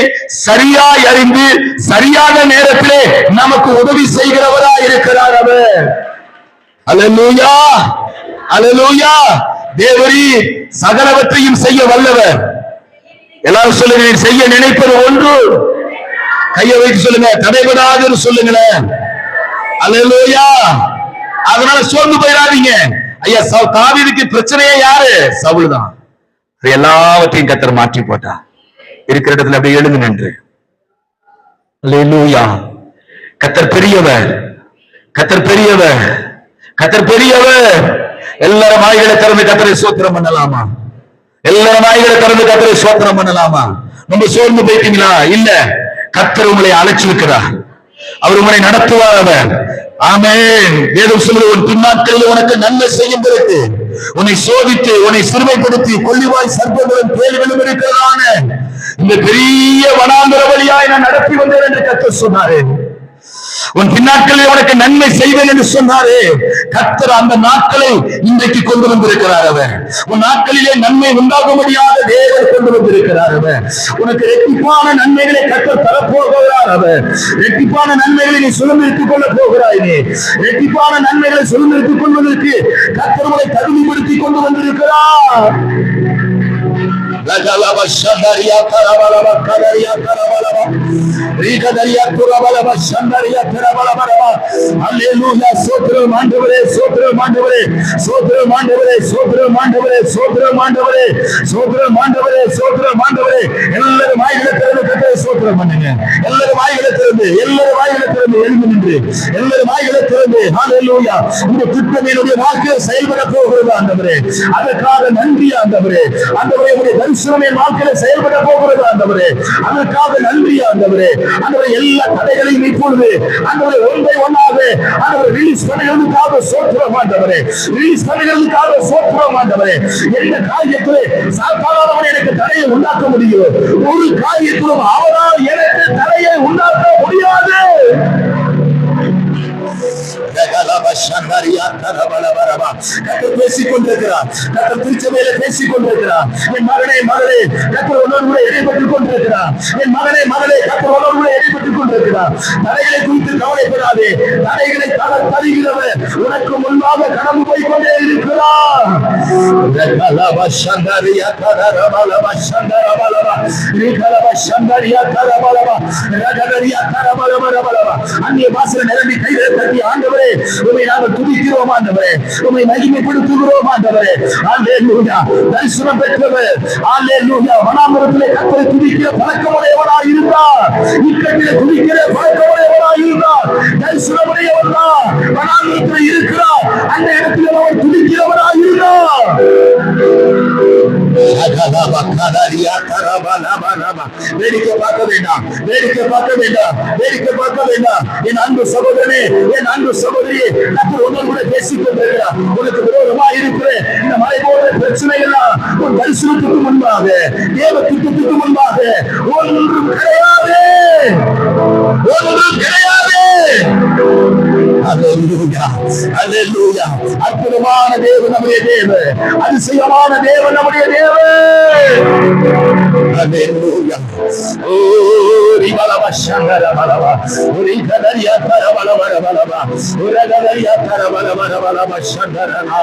சரியாய் அறிந்து சரியான நேரத்திலே நமக்கு உதவி செய்கிறவரா இருக்கிறார் அவர். அல்லேலூயா, அல்லேலூயா. தேவரீ சகலவற்றையும் செய்ய வல்லவர். எல்லாரும் சொல்லுங்க, செய்ய நினைப்பது ஒன்று, கையை வைத்து சொல்லுங்க, தடைபடாதுன்னு சொல்லுங்களேன். அல்லேலூயா. அதனால சோர்ந்து போயிடாதீங்க. ஐயா, தாவீதுக்கு பிரச்சனையே யாரு? சவுல் தான். எல்லாவற்றையும் கர்த்தர் மாற்றி போட்டா. இருக்கிற இடத்துல அப்படியே எழுந்து நின்று அல்லேலூயா. கர்த்தர் பெரியவர், கர்த்தர் பெரியவர், கர்த்தர் பெரியவர். எல்லாரும் வாய்களை திறந்து கர்த்தரை ஸ்தோத்திரம் பண்ணலாமா? எல்லாரும் வாய்களை திறந்து கர்த்தரை ஸ்தோத்திரம் பண்ணலாமா? நம்ம சோர்ந்து போயிட்டீங்களா? இல்ல, கர்த்தர் உங்களை அழைச்சிருக்கிறார். அவர் உங்களை நடத்துவார். அவர் ஆமென். வேதம் சொல்லுது, உன் பின்னாட்களில் உனக்கு நன்மை செய்யும் பொருட்டு உன்னை சோதித்து உன்னை சிறுமைப்படுத்தி கொள்ளிவாய் சர்ப்பங்களும் தேள்களும் இருக்கிறதான இந்த பெரிய வனாந்தர வழியாய் நான் நடத்தி வந்தேன் என்று கர்த்தர் சொன்னாரு. உன் பின்னாட்களில் உனக்கு நன்மை செய்வேன் என்று சொன்னாரு. கர்த்தர் அந்த நாட்களை இன்றைக்கு கொண்டு வந்திருக்கிறார். அவர் உன் நாட்களிலே நன்மை உண்டாக முடியாத தேவன் கொண்டு வந்திருக்கிறார். அவர் உனக்கு ரெட்டிப்பான நன்மைகளை கர்த்தர் தரப்போகிறார். அவர் ரெட்டிப்பான நன்மைகளை நீ சுதந்திரித்துக் கொள்ள போகிறாய். நீ ரெட்டிப்பான நன்மைகளை சுதந்திரித்துக் கொள்வதற்கு கர்த்தர் உங்களை தகுதிப்படுத்தி கொண்டு வந்திருக்கிறார். சோத்திரம் ஆண்டவரே, சோத்திரம் ஆண்டவரே, சோத்திரம் ஆண்டவரே, சோத்திரம் ஆண்டவரே, சோத்திரம் ஆண்டவரே, சோத்திரம் ஆண்டவரே, சோத்திரம் ஆண்டவரே. எல்லாரும் வாய்களை திறந்து சோத்திரம் பண்ணுங்க. எல்லாரும் வாய்களை திறந்து எழுந்து நின்று எல்லாரும் வாய்களை திறந்து ஹல்லேலூயா. இந்த திட்டம் என்னுடைய வாழ்க்கையில் செயல்பட போகிறது ஆண்டவரே, அதற்காக நன்றி ஆண்டவரே. ஆண்டவரே, உடைய தரிசனம் என் வாழ்க்கையில் செயல்பட போகிறது ஆண்டவரே, அதற்காக நன்றி ஆண்டவரே. ஆண்டவரே, எல்லா தடைகளையும் இப்பொழுது ஆண்டவரே ஒன்றை ஒன்றாக ஆண்டவரே ரிலீஸ் பண்ணுகிறதுக்காக சோத்திரம் ஆண்டவரே, ரிலீஸ் பண்ணுகிறதுக்காக சோத்திரம் ஆண்டவரே. எந்த காரியத்திலே சாத்தானவன் எனக்கு தடையை உண்டாக்க முடியும், ஒரு காரியத்திலும் அவரால் எனக்கு தடையை உண்டாக்க முடியாது. பேசிக் கொண்டிருக்கிறார், திருச்சபையில பேசிக் கொண்டிருக்கிறார். என் மகனே மகளே, கர்த்தர் உன்னோடு இடைப்பட்டுக் கொண்டிருக்கிறார். என் மகனே மகளே, கர்த்தர் உன்னோடு இடைப்பட்டுக் கொண்டிருக்கிறார். தடைகளை குறித்து கவலைப்படாதே, தடைகளை தருகிறவர் உனக்கு முன்பாக கடந்து போய் கொண்டே இருக்கிறார். அந்நிய பாசனை நிரம்பி கைகளை தட்டி ஆண்டவரே உம்மை நாங்கள் துதிக்கிறோம் ஆண்டவரே, உம்மை மகிமைப்படுத்துகிறோம் ஆண்டவரே. அல்லேலூயா. தரிசனம் பெற்றவர் அல்லேலூயா. வனாந்தரத்திலே கர்த்தரை துதிக்கிற பழக்கமுடையவனாய் இருந்தார், இக்கட்டிலே துதிக்கிற பழக்கமுடையவனாய் இருந்தார். தரிசனமுடையவர் தான் வனாந்தரத்தில் இருக்கிறார், அந்த இடத்தில் அவர் துதிக்கிறவனாய் இருந்தார். வேடிக்கை பார்க்க வேண்டாம், வேடிக்கை பார்க்க வேண்டாம், வேடிக்கை பார்க்க வேண்டாம். என் அன்பு சகோதரனே, என் அன்பு சகோதரியே, கர்த்தர் உன்னோடு கூட பேசிக் கொண்டிருக்கிறார். உனக்கு விரோதமா இருக்கிற இந்த மலை போன்ற பிரச்சனை எல்லாம் உன் தரிசனத்துக்கு முன்பாக, தேவ திட்டத்துக்கு முன்பாக ஒன்றும் கிடையாது, ஒன்றும் கிடையாது. அல்லேலூயா, அல்லேலூயா. அற்புதமான தேவன் நம்முடைய தேவன், அதிசயமான தேவன் நம்முடைய தேவன். அல்லேலூயா. ஓ ரிபலவ சங்கர பலவ, ஓரி கதரியா தரபல பல பலவ, ஓர கதரியா தரபல பல பல சங்கரனா.